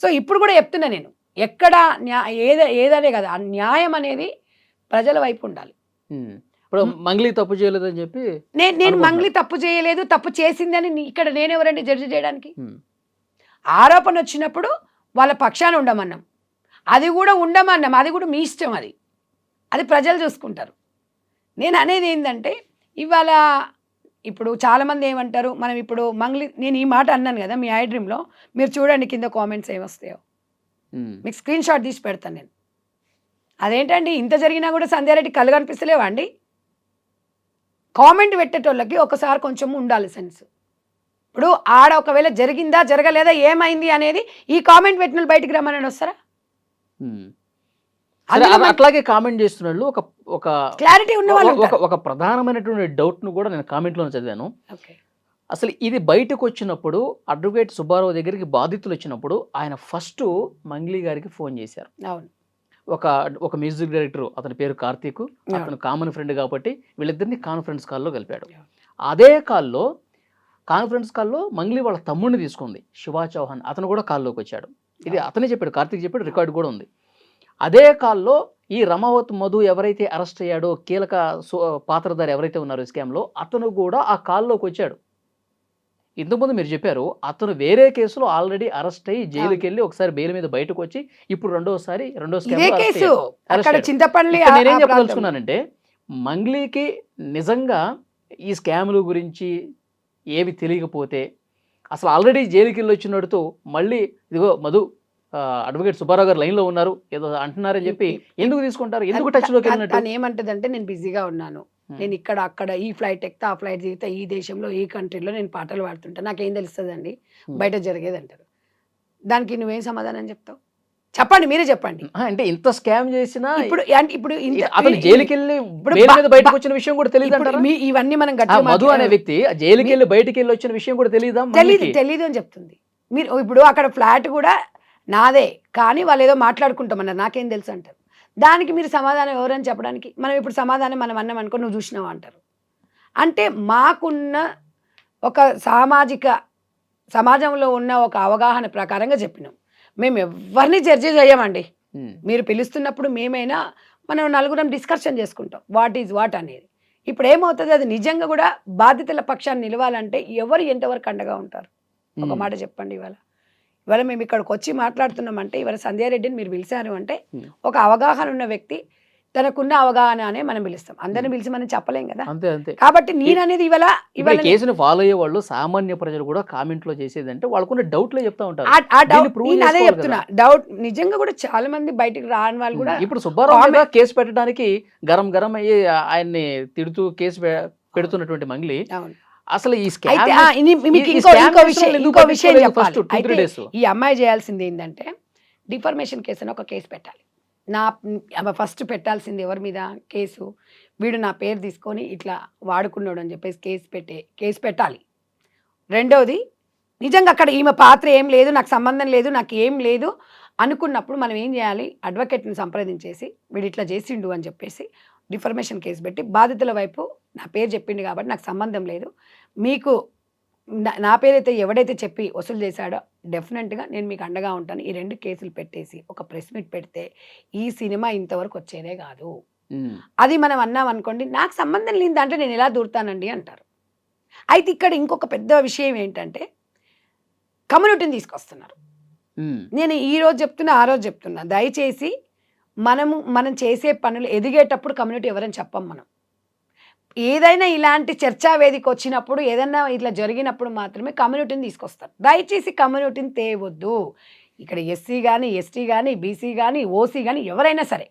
సో ఇప్పుడు కూడా చెప్తున్నా నేను, ఎక్కడ ఏదనే కదా, ఆ న్యాయం అనేది ప్రజల వైపు ఉండాలి. ఇప్పుడు మంగ్లీ తప్పు చేయలేదని చెప్పి నేను మంగ్లీ తప్పు చేయలేదు, తప్పు చేసిందని ఇక్కడ నేనెవరండి జడ్జి చేయడానికి? ఆరోపణ వచ్చినప్పుడు వాళ్ళ పక్షాన ఉండమన్నాం, అది కూడా ఉండమన్నాం, అది కూడా మీ ఇష్టం, అది ప్రజలు చూసుకుంటారు. నేను అనేది ఏంటంటే ఇవాళ ఇప్పుడు చాలామంది ఏమంటారు, మనం ఇప్పుడు మంగ్లీ, నేను ఈ మాట అన్నాను కదా మీ ఐ డ్రీమ్లో, మీరు చూడండి కింద కామెంట్స్ ఏమొస్తాయో, మీకు స్క్రీన్ షాట్ తీసి పెడతాను నేను. అదేంటండి ఇంత జరిగినా కూడా సంధ్యారెడ్డి కళ్ళు కనిపిస్తలేవా అండి? కామెంట్ పెట్టేటోళ్ళకి ఒకసారి కొంచెం ఉండాలి సెన్స్. ఇప్పుడు ఆడ ఒకవేళ జరిగిందా జరగలేదా ఏమైంది అనేది ఈ కామెంట్ పెట్టిన వాళ్ళు బయటికి రమ్మని వస్తారా? అట్లాగే కామెంట్ చేస్తున్నాళ్ళు ఒక క్లారిటీ ఉన్న వాళ్ళు ఒక ప్రధానమైనటువంటి డౌట్ ను కూడా నేను కామెంట్ లో చదివాను. అసలు ఇది బయటకు వచ్చినప్పుడు అడ్వకేట్ సుబ్బారావు దగ్గరికి బాధితులు వచ్చినప్పుడు ఆయన ఫస్ట్ మంగ్లీ గారికి ఫోన్ చేశారు. అవును. ఒక మ్యూజిక్ డైరెక్టర్, అతని పేరు కార్తీక్, అతను కామన్ ఫ్రెండ్ కాబట్టి వీళ్ళిద్దరిని కాన్ఫరెన్స్ కాల్లో కలిపాడు. అదే కాన్ఫరెన్స్ కాల్లో మంగ్లీ వాళ్ళ తమ్ముడిని తీసుకుంది, శివా చౌహాన్, అతను కూడా కాల్లోకి వచ్చాడు. ఇది అతనే చెప్పాడు, కార్తీక్ చెప్పాడు, రికార్డు కూడా ఉంది. అదే కాల్లో ఈ రమావత్ మధు ఎవరైతే అరెస్ట్ అయ్యాడో, కీలక పాత్రధారి ఎవరైతే ఉన్నారో స్కామ్లో, అతను కూడా ఆ కాల్లోకి వచ్చాడు. ఇంతకుముందు మీరు చెప్పారు అతను వేరే కేసులో ఆల్రెడీ అరెస్ట్ అయ్యి జైలుకి వెళ్ళి ఒకసారి బెయిల్ మీద బయటకు వచ్చి ఇప్పుడు రెండో నేనేం చెప్పదలుచుకున్నానంటే, మంగ్లీకి నిజంగా ఈ స్కాముల గురించి ఏవి తెలియకపోతే అసలు ఆల్రెడీ జైలుకి వెళ్ళి వచ్చినడుతూ మళ్ళీ ఇదిగో మధు అడ్వకేట్ సుబ్బారావు గారు లైన్లో ఉన్నారు ఏదో అంటున్నారని చెప్పి ఎందుకు తీసుకుంటారు? ఎందుకు టచ్లోకి వెళ్ళినట్టు? తను ఏమంటదంటే, నేను బిజీగా ఉన్నాను, నేను ఇక్కడ అక్కడ ఈ ఫ్లైట్ ఎక్కుతా ఆ ఫ్లైట్ దిగుతా, ఈ దేశంలో ఈ కంట్రీలో నేను పాటలు పాడుతుంటా, నాకేం తెలుస్తుందండి బయట జరిగేది అంటారు. దానికి నువ్వేం సమాధానం చెప్తావు? చెప్పండి, మీరే చెప్పండి. అంటే ఇంత స్కామ్ చేసినా ఇప్పుడు అతను జైలుకి వెళ్ళి బయటకు వచ్చిన విషయం కూడా తెలియదు. ఇవన్నీ మనం మధు అనే వ్యక్తి జైలుకి వెళ్ళి బయటకి వెళ్ళి వచ్చిన విషయం కూడా తెలీదు అని చెప్తుంది. మీరు ఇప్పుడు అక్కడ ఫ్లాట్ కూడా నాదే, కానీ వాళ్ళు ఏదో మాట్లాడుకుంటామన్నారు, నాకేం తెలుసు అంటారు. దానికి మీరు సమాధానం ఎవరని చెప్పడానికి? మనం ఇప్పుడు సమాధానం మనం అన్నాం అనుకో, నువ్వు చూసినావా అంటారు. అంటే మాకున్న ఒక సమాజంలో ఉన్న ఒక అవగాహన ప్రకారంగా చెప్పినాం. మేము ఎవరిని జడ్జి చేయమండి. మీరు పిలుస్తున్నప్పుడు మేమైనా మనం నలుగురం డిస్కషన్ చేసుకుంటాం వాట్ ఈజ్ వాట్ అనేది. ఇప్పుడు ఏమవుతుంది, అది నిజంగా కూడా బాధితుల పక్షాన్ని నిలవాలంటే ఎవరు ఎంతవరకు అండగా ఉంటారు? ఒక మాట చెప్పండి. ఇవాళ మేము ఇక్కడికి వచ్చి మాట్లాడుతున్నామంటే, ఇవాళ సంధ్యారెడ్డిని మీరు పిలిచారు అంటే ఒక అవగాహన ఉన్న వ్యక్తి, తనకున్న అవగాహన అనే మనం పిలుస్తాం. అందరిని పిలిచి మనం చెప్పలేం కదా. కాబట్టి నేననేది ఇవాళ కేసును ఫాలో అయ్యే వాళ్ళు సామాన్య ప్రజలు కూడా కామెంట్ లో చేసేదంటే వాళ్ళకున్న డౌట్లే చెప్తా ఉంటారు. అదే చెప్తున్నా, డౌట్ నిజంగా కూడా చాలా మంది బయటికి రాని వాళ్ళు కూడా. ఇప్పుడు సుబ్బారావు కేసు పెట్టడానికి గరం అయ్యి ఆయన్ని తిడుతూ కేసు పెడుతున్నటువంటి మంగ్లీ అసలు ఈ విషయం చెప్పాలి. ఈ అమ్మాయి చేయాల్సింది ఏంటంటే, డిఫర్మేషన్ కేసు అని ఒక కేసు పెట్టాలి. ఫస్ట్ పెట్టాల్సింది ఎవరి మీద కేసు, వీడు నా పేరు తీసుకొని ఇట్లా వాడుకున్నాడు అని చెప్పేసి కేసు పెట్టాలి. రెండవది, నిజంగా అక్కడ ఈమె పాత్ర ఏం లేదు, నాకు సంబంధం లేదు, నాకు ఏం లేదు అనుకున్నప్పుడు మనం ఏం చేయాలి, అడ్వకేట్ని సంప్రదించేసి వీడు ఇట్లా చేసిండు అని చెప్పేసి డిఫర్మేషన్ కేసు పెట్టి, బాధితుల వైపు నా పేరు చెప్పిండు కాబట్టి నాకు సంబంధం లేదు, మీకు నా పేరైతే ఎవడైతే చెప్పి వసూలు చేశాడో డెఫినెట్గా నేను మీకు అండగా ఉంటాను, ఈ 2 కేసులు పెట్టేసి ఒక ప్రెస్ మీట్ పెడితే ఈ సినిమా ఇంతవరకు వచ్చేదే కాదు. అది మనం అన్నాం అనుకోండి, నాకు సంబంధం లేని దాంట్లో నేను ఎలా దూరుతానండి అంటారు. అయితే ఇక్కడ ఇంకొక పెద్ద విషయం ఏంటంటే, కమ్యూనిటీని తీసుకొస్తున్నారు. నేను ఈ రోజు చెప్తున్నా, ఆ రోజు చెప్తున్నా, దయచేసి మనం చేసే పనులు ఎదిగేటప్పుడు కమ్యూనిటీ ఎవరని చెప్పం. మనం ఏదైనా ఇలాంటి చర్చా వేదిక వచ్చినప్పుడు, ఏదైనా ఇట్లా జరిగినప్పుడు మాత్రమే కమ్యూనిటీని తీసుకొస్తారు. దయచేసి కమ్యూనిటీని తేవద్దు. ఇక్కడ ఎస్సీ కానీ, ఎస్టీ కానీ, బీసీ కానీ, ఓసీ కానీ ఎవరైనా సరే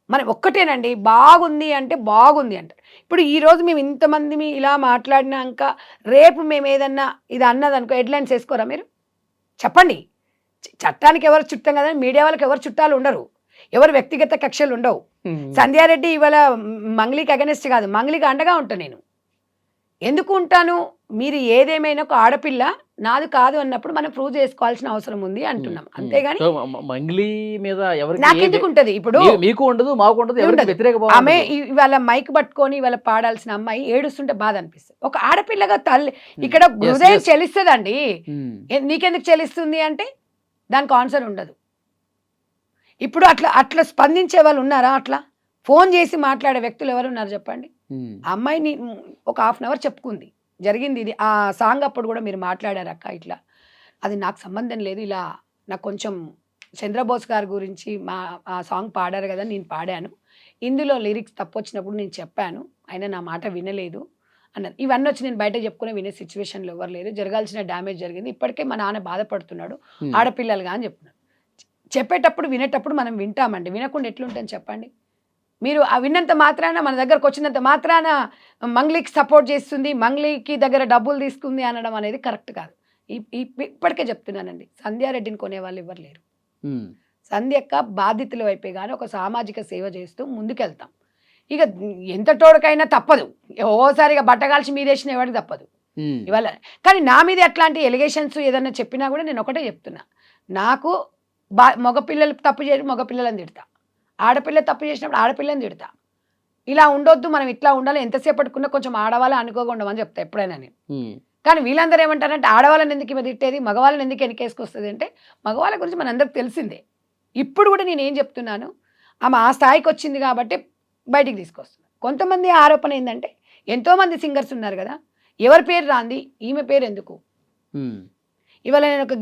మనం ఒక్కటేనండి, బాగుంది అంటే బాగుంది అంటారు. ఇప్పుడు ఈరోజు మేము ఇంతమంది ఇలా మాట్లాడినాక రేపు మేము ఏదన్నా ఇది అన్నదనుకో హెడ్లైన్స్ వేసుకోరా మీరు? చెప్పండి. చట్టానికి ఎవరు చుట్టం కదా, మీడియా వాళ్ళకి ఎవరు చుట్టాలు ఉండరు, ఎవరు వ్యక్తిగత కక్షలు ఉండవు. సంధ్యారెడ్డి ఇవాళ మంగ్లీకి అగెనెస్ట్ కాదు, మంగ్లీకి అండగా ఉంటాను నేను. ఎందుకు ఉంటాను? మీరు ఏదేమైనా ఒక ఆడపిల్ల నాది కాదు అన్నప్పుడు మనం ప్రూవ్ చేసుకోవాల్సిన అవసరం ఉంది అంటున్నాం, అంతేగాని మంగ్లీ మీద ఎవరికి నాకెందుకు ఉంటది? ఇప్పుడు మీకు ఉండదు, మాకు ఉండదు, ఎవరికి ఉండదు. వ్యతిరేక భావం ఆమె ఉండదు. ఇవాళ మైక్ పట్టుకొని ఇవాళ పాడాల్సిన అమ్మాయి ఏడుస్తుంటే బాధ అనిపిస్తుంది. ఒక ఆడపిల్లగా తల్లి ఇక్కడ హృదయం yes. చెలిస్తుందండి. ఉమ్, నీకెందుకు చెలిస్తుంది అంటే దానికి ఆన్సర్ ఉండదు. ఇప్పుడు అట్లా అట్లా స్పందించే వాళ్ళు ఉన్నారా? అట్లా ఫోన్ చేసి మాట్లాడే వ్యక్తులు ఎవరు ఉన్నారు చెప్పండి? ఉమ్, ఆ అమ్మాయిని ఒక హాఫ్ అన్ అవర్ చెప్పుకుంది, జరిగింది ఇది. ఆ సాంగ్ అప్పుడు కూడా మీరు మాట్లాడారు అక్క ఇట్లా, అది నాకు సంబంధం లేదు, ఇలా నాకు కొంచెం చంద్రబోస్ గారి గురించి ఆ సాంగ్ పాడారు కదా, నేను పాడాను, ఇందులో లిరిక్స్ తప్పు వచ్చినప్పుడు నేను చెప్పాను, ఆయన నా మాట వినలేదు అన్నది. ఇవన్నీ వచ్చి నేను బయట చెప్పుకునే వినే సిచ్యువేషన్లో ఎవరు లేరు, జరగాల్సిన డ్యామేజ్ జరిగింది, ఇప్పటికే మా నాన్న బాధపడుతున్నాడు, ఆడపిల్లలుగా అని చెప్తున్నాడు. చెప్పేటప్పుడు వినేటప్పుడు మనం వింటామండి, వినకుండా ఎట్లుంటాను చెప్పండి? మీరు ఆ విన్నంత మాత్రాన, మన దగ్గరకు వచ్చినంత మాత్రాన మంగ్లీకి సపోర్ట్ చేస్తుంది, మంగ్లీకి దగ్గర డబ్బులు తీసుకుంది అనడం అనేది కరెక్ట్ కాదు. ఇప్పటికే చెప్తున్నానండి, సంధ్యారెడ్డిని కొనేవాళ్ళు ఎవరు లేరు. ఉమ్, సంధ్యక్క బాధితుల వైపే కానీ ఒక సామాజిక సేవ చేస్తూ ముందుకెళ్తాం. ఇక ఎంత తోడుకైనా తప్పదు, ఓసారిగా బట్టగాల్చి మీదేసిన ఎవరికి తప్పదు ఉమ్, ఇవాళ. కానీ నా మీద అట్లాంటి ఎలిగేషన్స్ ఏదన్నా చెప్పినా కూడా నేను ఒకటే చెప్తున్నా, నాకు మగపిల్లలు తప్పు చేసి మగపిల్లలని తిడతా, ఆడపిల్ల తప్పు చేసినప్పుడు ఆడపిల్లని తిడతా. ఇలా ఉండొద్దు, మనం ఇట్లా ఉండాలి, ఎంతసేపట్టుకున్నా కొంచెం ఆడవాళ్ళని అనుకోకుండా అని చెప్తా ఎప్పుడైనా నేను. ఉమ్, కానీ వీళ్ళందరూ ఏమంటారంటే ఆడవాళ్ళని ఎందుకు ఇవి తిట్టేది, మగవాళ్ళని ఎందుకు వెనకేసుకొస్తుంది అంటే, మగవాళ్ళ గురించి మనందరికి తెలిసిందే. ఇప్పుడు కూడా నేను ఏం చెప్తున్నాను, ఆమె ఆ స్థాయికి వచ్చింది కాబట్టి బయటికి తీసుకొస్తున్నాను. కొంతమంది ఆరోపణ ఏంటంటే, ఎంతోమంది సింగర్స్ ఉన్నారు కదా, ఎవరి పేరు రాంది, ఈమె పేరు ఎందుకు? ఉమ్, ఇవాళ నేను ఒక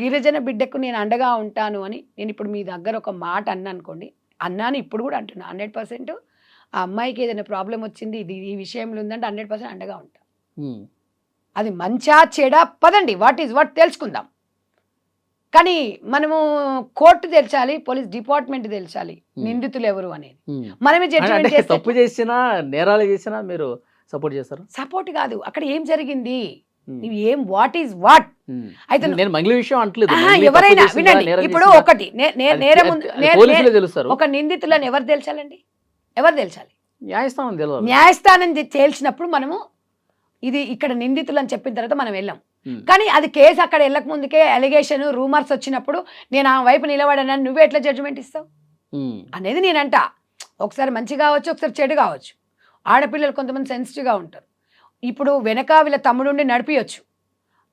గిరిజన బిడ్డకు నేను అండగా ఉంటాను అని నేను ఇప్పుడు మీ దగ్గర ఒక మాట అనుకోండి, అన్నాను, ఇప్పుడు కూడా అంటున్నా 100%. ఆ అమ్మాయికి ఏదైనా ప్రాబ్లం వచ్చింది, ఇది ఈ విషయంలో ఉందంటే 100% అండగా ఉంటా. ఉమ్, అది మంచా చెడా పదండి, వాట్ ఈజ్ వాట్ తెలుసుకుందాం. కానీ మనము కోర్టు తెల్చాలి, పోలీస్ డిపార్ట్మెంట్ తెల్చాలి నిందితులు ఎవరు అనేది. ఉమ్. మనమే జడ్జిమెంట్ అంటే చేస్తే తప్పు చేసినా, నేరాలు చేసినా మీరు సపోర్ట్ చేస్తారు? సపోర్ట్ కాదు, అక్కడ ఏం జరిగింది, ఉమ్, నువ్వు ఏం వాట్ ఈజ్ వాట్. ఉమ్. అయితే నేను మంగ్లీ విషయం అంటలేదు, ఆహా, మంగ్లీ తప్పు ఎవరైనా చేసిందా, వినండి, నేరం ఇప్పుడు చేసిందా? ఒకటి నేరం అది పోలీసులే తెలుస్తారు, ఒక నిందితులను ఎవరు తెల్చాలండి, ఎవరు తెల్చాలి? న్యాయస్థానం తెలియదు. న్యాయస్థానం తేల్చినప్పుడు మనము ఇది ఇక్కడ నిందితులు అని చెప్పిన తర్వాత మనం వెళ్ళాం. ఉమ్, కానీ అది కేసు అక్కడ వెళ్ళక ముందుకే అలిగేషన్ రూమర్స్ వచ్చినప్పుడు నేను ఆ వైపు నిలబడానని నువ్వే ఎట్లా జడ్జిమెంట్ ఇస్తావు ఉమ్, అనేది నేనంట. ఒకసారి మంచి కావచ్చు, ఒకసారి చెడు కావచ్చు. ఆడపిల్లలు కొంతమంది సెన్సిటివ్గా ఉంటారు. ఇప్పుడు వెనక వీళ్ళ తమ్ముడుండి నడిపించచ్చు,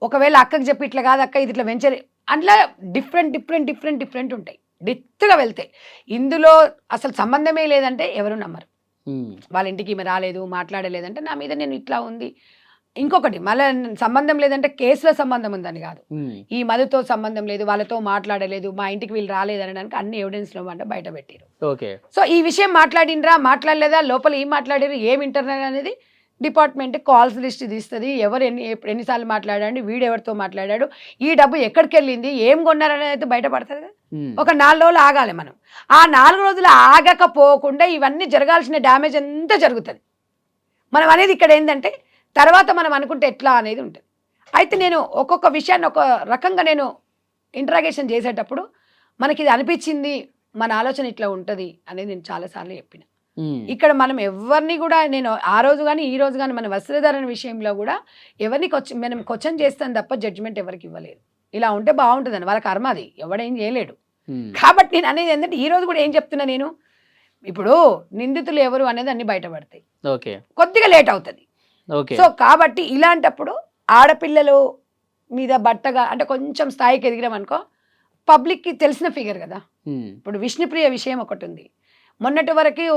ఒకవేళ అక్కకి చెప్పి ఇట్లా కాదు అక్క ఇది ఇట్లా వెంచర్, అట్లా డిఫరెంట్ ఉంటాయి, డెప్త్గా వెళ్తాయి. ఇందులో అసలు సంబంధమే లేదంటే ఎవరు నమ్మరు. ఉమ్, వాళ్ళ ఇంటికి ఈమె రాలేదు, మాట్లాడలేదంటే నా మీద నేను ఇట్లా ఉంది. ఇంకొకటి మళ్ళీ సంబంధం లేదంటే కేసులో సంబంధం ఉందని కాదు, ఉమ్, ఈ మధుతో సంబంధం లేదు, వాళ్ళతో మాట్లాడలేదు, మా ఇంటికి వీళ్ళు రాలేదు అనడానికి అన్ని ఎవిడెన్స్లో అంటే బయట పెట్టారు. ఓకే. సో ఈ విషయం మాట్లాడినరా మాట్లాడలేదా, లోపల ఏం మాట్లాడారు, ఏం ఇంటర్నల్ అనేది డిపార్ట్మెంట్ కాల్స్ లిస్ట్ తీస్తుంది, ఎవరు ఎన్నిసార్లు మాట్లాడాడు, వీడు ఎవరితో మాట్లాడాడు, ఈ డబ్బు ఎక్కడికి వెళ్ళింది, ఏం కొన్నారనేది అయితే బయటపడుతుంది కదా. ఉమ్, ఒక 4 రోజులు ఆగాలి మనం. ఆ 4 రోజులు ఆగకపోకుండా ఇవన్నీ జరగాల్సిన డ్యామేజ్ అంతా జరుగుతుంది. మనం అనేది ఇక్కడ ఏంటంటే తర్వాత మనం అనుకుంటే ఎట్లా అనేది ఉంటుంది. అయితే నేను ఒక్కొక్క విషయాన్ని ఒక రకంగా నేను ఇంటరాగేషన్ చేసేటప్పుడు మనకి ఇది అనిపించింది, మన ఆలోచన ఇట్లా ఉంటుంది అనేది నేను చాలాసార్లు చెప్పిన. ఉమ్, ఇక్కడ మనం ఎవరిని కూడా నేను ఆ రోజు కానీ ఈ రోజు కానీ మన వస్త్రధారణ విషయంలో కూడా ఎవరిని మనం క్వశ్చన్ చేస్తాం తప్ప జడ్జిమెంట్ ఎవరికి ఇవ్వలేదు. ఇలా ఉంటే బాగుంటుందని వాళ్ళ కర్మ, అది ఎవడేం చేయలేడు. ఉమ్, కాబట్టి నేను అనేది ఏంటంటే ఈ రోజు కూడా ఏం చెప్తున్నా నేను, ఇప్పుడు నిందితులు ఎవరు అనేది అన్ని బయటపడతాయి, ఓకే, కొద్దిగా లేట్ అవుతుంది. ఓకే. సో కాబట్టి ఇలాంటప్పుడు ఆడపిల్లలు మీద బట్టగా అంటే కొంచెం స్థాయికి ఎదిగినామనుకో, పబ్లిక్కి తెలిసిన ఫిగర్ కదా. ఉమ్, ఇప్పుడు విష్ణుప్రియ విషయం ఒకటి ఉంది, మొన్నటి వరకు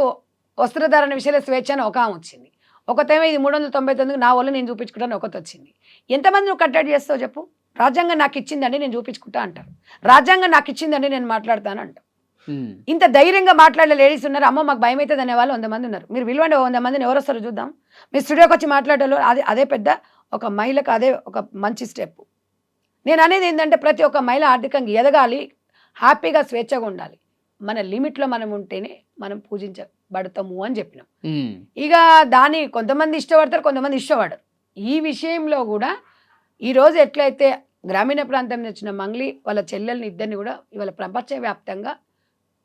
వస్త్రధారణ విషయంలో స్వేచ్ఛ అని ఒక ఆమె వచ్చింది, ఒకతేమో ఇది 399 నా వల్ల నేను చూపించుకుంటాను ఒకటి వచ్చింది. ఎంతమంది నువ్వు కట్టడి చేస్తావు చెప్పు? రాజ్యాంగం నాకు ఇచ్చిందండి నేను చూపించుకుంటా అంటారు, రాజ్యాంగం నాకు ఇచ్చిందండి నేను మాట్లాడతాను అంటారు. ఉమ్, ఇంత ధైర్యంగా మాట్లాడే లేడీస్ ఉన్నారు, అమ్మో మాకు భయం అవుతుంది అనే వాళ్ళు 100 మంది ఉన్నారు. మీరు విలువండి 100 మందిని ఎవరు వస్తారో చూద్దాం. మీరు స్టూడియోకి వచ్చి మాట్లాడాలో అదే పెద్ద ఒక మహిళకు అదే ఒక మంచి స్టెప్. నేను అనేది ఏంటంటే ప్రతి ఒక్క మహిళ ఆర్థికంగా ఎదగాలి, హ్యాపీగా స్వేచ్ఛగా ఉండాలి. మన లిమిట్లో మనం ఉంటేనే మనం పూజించబడతాము అని చెప్పినాం. ఉమ్. ఇక దాన్ని కొంతమంది ఇష్టపడతారు, కొంతమంది ఇష్టపడరు. ఈ విషయంలో కూడా ఈరోజు ఎట్లయితే గ్రామీణ ప్రాంతం నుంచి వచ్చిన మంగ్లీ వాళ్ళ చెల్లెల్ని ఇద్దరిని కూడా ఇవాళ ప్రపంచవ్యాప్తంగా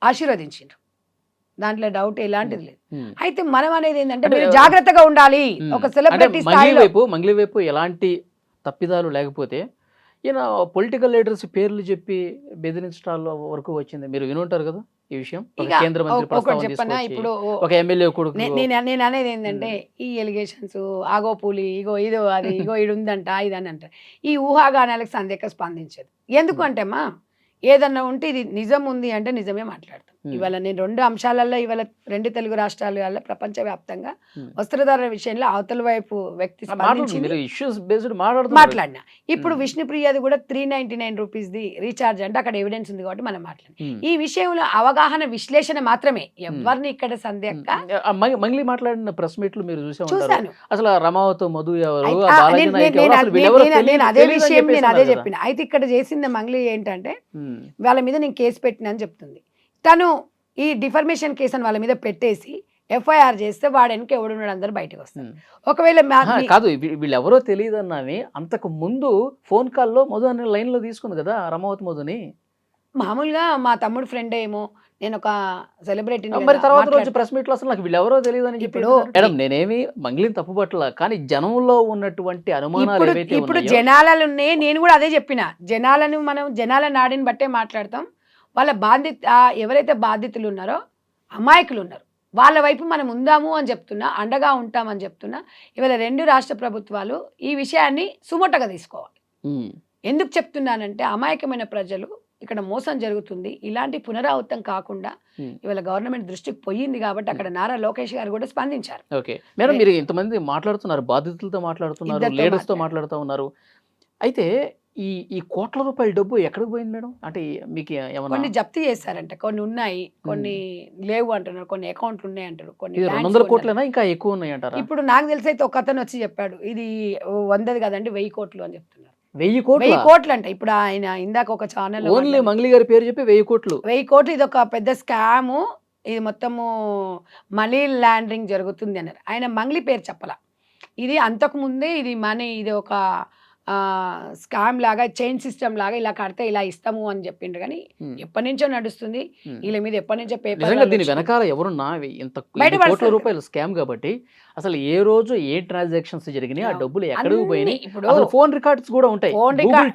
ఆశీర్వదించారు. దాంట్లో డౌట్ ఎలాంటిది లేదు. ఉమ్. అయితే మనం అనేది ఏంటంటే అంటే మీరు జాగ్రత్తగా ఉండాలి. ఉమ్. ఒక అంటే సెలబ్రిటీ మంగ్లీ స్థాయిలో వైపు ఎలాంటి తప్పిదాలు లేకపోతే ఈయన పొలిటికల్ లీడర్స్ పేర్లు చెప్పి బెదిరించడాల వరకు వచ్చింది. మీరు వినుంటారు కదా ఈ విషయం. ఒక ఇక కేంద్ర మంత్రి ఒకటి ప్రస్తావన చెప్పనా, తీసుకొచ్చి ఇప్పుడు ఒక ఎమ్మెల్యే కొడుకు నేను అనేది ఏంటంటే ఈ ఎలిగేషన్స్ ఆగో పూలి ఇగో ఇదో అది ఇగో ఇది ఉందంట ఇదని అంటారు. ఈ ఊహాగానాలకు సందేహం స్పందించదు. ఎందుకంటే అమ్మా ఏదన్నా ఉంటే ఇది నిజం ఉంది అంటే నిజమే మాట్లాడతాం. ఇవాళ నేను 2 అంశాలలో ఇవాళ 2 తెలుగు రాష్ట్రాల ప్రపంచవ్యాప్తంగా వస్త్రధారణ విషయంలో అవతల వైపు వ్యక్తి స్పందించింది, మాట్లాడినా. ఇప్పుడు విష్ణుప్రియది కూడా 399 రూపీస్ది రీఛార్జ్ అంటే అక్కడ ఎవిడెన్స్ ఉంది కాబట్టి మనం మాట్లాడినాం. ఈ విషయంలో అవగాహన విశ్లేషణ మాత్రమే, ఎవరిని ఇక్కడ సందేహం. మంగ్లీ మాట్లాడిన ప్రెస్ మీట్లు మీరు చూసాను. అసలు రమావత్ మధు ఎవరు, నేను అదే విషయం నేను అదే చెప్పిన. అయితే ఇక్కడ చేసింది మంగ్లీ ఏంటంటే వాళ్ళ మీద నేను కేసు పెట్టినా అని చెప్తుంది. తను ఈ డిఫర్మేషన్ కేసు అని వాళ్ళ మీద పెట్టేసి ఎఫ్ఐఆర్ చేస్తే వాడెనక ఎవడున్నాడు అందరు బయటకు వస్తారు. ఒకవేళ కాదు వీళ్ళు ఎవరో తెలియదు అన్నాని అంతకు ముందు ఫోన్ కాల్లో మధు అనే లైన్ లో తీసుకుంది కదా రమావత్ మధుని. మామూలుగా మా తమ్ముడు ఫ్రెండ్ ఏమో, నేను ఒక సెలబ్రిటీ. మరి తర్వాత రోజు ప్రెస్ మీట్ లో అసలు నాకు వీళ్ళు ఎవరో తెలియదు అని చెప్పి మేడం నేనేమి మంగ్లీని తప్పుపట్టలా, కానీ జనంలో ఉన్నటువంటి అనుమానాలు ఇప్పుడు జనాలు ఉన్నాయి. నేను కూడా అదే చెప్పిన, జనాలను మనం జనాల నాడిని బట్టే మాట్లాడతాం. వాళ్ళ ఎవరైతే బాధితులు ఉన్నారో అమాయకులు ఉన్నారు వాళ్ళ వైపు మనం ఉందాము అని చెప్తున్నా, అండగా ఉంటామని చెప్తున్నా. ఇవాళ 2 రాష్ట్ర ప్రభుత్వాలు ఈ విషయాన్ని సుమోటగా తీసుకోవాలి. ఎందుకు చెప్తున్నానంటే అమాయకమైన ప్రజలు ఇక్కడ మోసం జరుగుతుంది, ఇలాంటి పునరావృతం కాకుండా ఇవాళ గవర్నమెంట్ దృష్టికి పోయింది కాబట్టి అక్కడ నారా లోకేష్ గారు కూడా స్పందించారు. ఓకే మేడం, మీరు ఇంతమంది మాట్లాడుతున్నారు, బాధితులతో మాట్లాడుతున్నారు, లీడర్స్ తో మాట్లాడుతూ ఉన్నారు. అయితే ఈ కోట్ల రూపాయల డబ్బు ఎక్కడికి పోయింది మేడం? అంటే మీకు కొన్ని జప్తు చేశారంట, కొన్ని ఉన్నాయి, కొన్ని లేవు అంటున్నారు, కొన్ని అకౌంట్లు ఉన్నాయి అంటారు, కొన్ని 200 కోట్లైనా ఇంకా ఎక్కువ ఉన్నాయి అంటారా? ఇప్పుడు నాకు తెలిసి అయితే ఒక అతను వచ్చి చెప్పాడు ఇది 100 కదండి 1000 కోట్లు అని చెప్తున్నారు. 1000 కోట్లు అంట. ఇప్పుడు ఆయన ఇందాక ఒక ఛానల్ ఓన్లీ మంగ్లీ గారి పేరు చెప్పి 1000 కోట్లు. 1000 కోట్లు ఇది ఒక పెద్ద స్కాము, ఇది మొత్తము మనీ లాండరింగ్ జరుగుతుంది అన్నారు. ఆయన మంగ్లీ పేరు చెప్పలా. ఇది అంతకు ముందే ఇది మనీ, ఇది ఒక స్కామ్ లాగా, చైన్ సిస్టమ్ లాగా, ఇలా కడితే ఇలా ఇస్తాము అని చెప్పిండ్రు. కానీ ఎప్పటి నుంచో నడుస్తుంది, వీళ్ళ మీద ఎప్పటి నుంచో పేపర్. దీని వెనకాల ఎవరున్నా ఇంత కోట్ల రూపాయలు స్కామ్ కాబట్టి అసలు ఏ రోజు ఏ ట్రాన్సాక్షన్స్ జరిగినాయి, ఆ డబ్బులు ఎక్కడికి పోయినాయి, ఇప్పుడు ఫోన్ రికార్డ్స్ కూడా ఉంటాయి,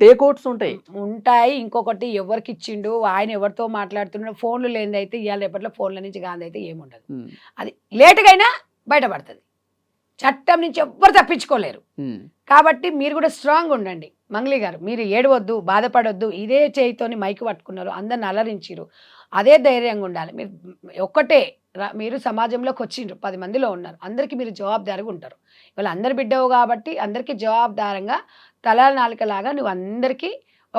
టేక్అవుట్స్ ఉంటాయి. ఇంకొకటి ఎవరికి ఇచ్చిండు, ఆయన ఎవరితో మాట్లాడుతున్నాడు, ఫోన్లు లేనిదైతే ఇవాళ రేపట్లో ఫోన్ల నుంచి గాంధీ ఏముండదు. అది లేటుగా అయినా బయటపడుతుంది. చట్టం నుంచి ఎవ్వరు తప్పించుకోలేరు. కాబట్టి మీరు కూడా స్ట్రాంగ్ ఉండండి. మంగ్లీ గారు మీరు ఏడవద్దు, బాధపడొద్దు. ఇదే చేయితోని మైకి పట్టుకున్నారు, అందరిని అలరించారు, అదే ధైర్యంగా ఉండాలి. మీరు ఒక్కటే, మీరు సమాజంలోకి వచ్చిండ్రు, 10 మందిలో ఉన్నారు, అందరికీ మీరు జవాబుదారిగా ఉంటారు. ఇవాళ అందరి బిడ్డవు కాబట్టి అందరికీ జవాబుదారంగా తల నాలుకలాగా నువ్వు అందరికీ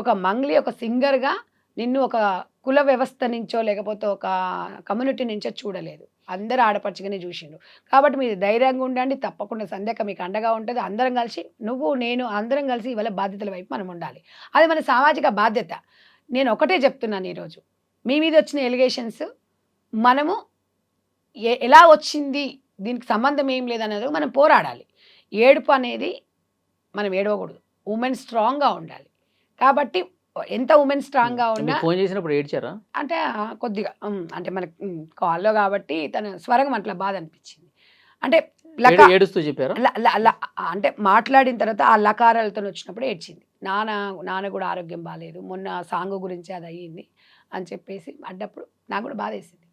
ఒక మంగ్లీ ఒక సింగర్గా నిన్ను ఒక కుల వ్యవస్థ నుంచో లేకపోతే ఒక కమ్యూనిటీ నుంచో చూడలేదు, అందరు ఆడపడుచుగానే చూసిండు. కాబట్టి మీరు ధైర్యంగా ఉండండి. తప్పకుండా సంధ్యక మీకు అండగా ఉంటుంది. అందరం కలిసి, నువ్వు నేను అందరం కలిసి ఇవాళ బాధ్యతల వైపు మనం ఉండాలి. అది మన సామాజిక బాధ్యత. నేను ఒకటే చెప్తున్నాను, ఈరోజు మీ మీద వచ్చిన ఎలిగేషన్స్ మనము ఎలా వచ్చింది, దీనికి సంబంధం ఏం లేదనేది మనం పోరాడాలి. ఏడుపు అనేది మనం ఏడవకూడదు. ఉమెన్ స్ట్రాంగ్గా ఉండాలి. కాబట్టి ఎంత ఉమెన్ స్ట్రాంగ్ గా ఉన్నా, ఫోన్ చేసినప్పుడు ఏడ్చారా? అంటే కొద్దిగా అంటే మనకి కాల్లో కాబట్టి తన స్వరం అట్లా బాధ అనిపించింది. అంటే ఏడుస్తూ చెప్పారా? అంటే మాట్లాడిన తర్వాత ఆ లకారాలతో వచ్చినప్పుడు ఏడ్చింది. నాన్న కూడా ఆరోగ్యం బాగాలేదు, మొన్న సాంగ్ గురించి అది అయ్యింది అని చెప్పేసి అడ్డప్పుడు నాకు కూడా బాధ వేసింది.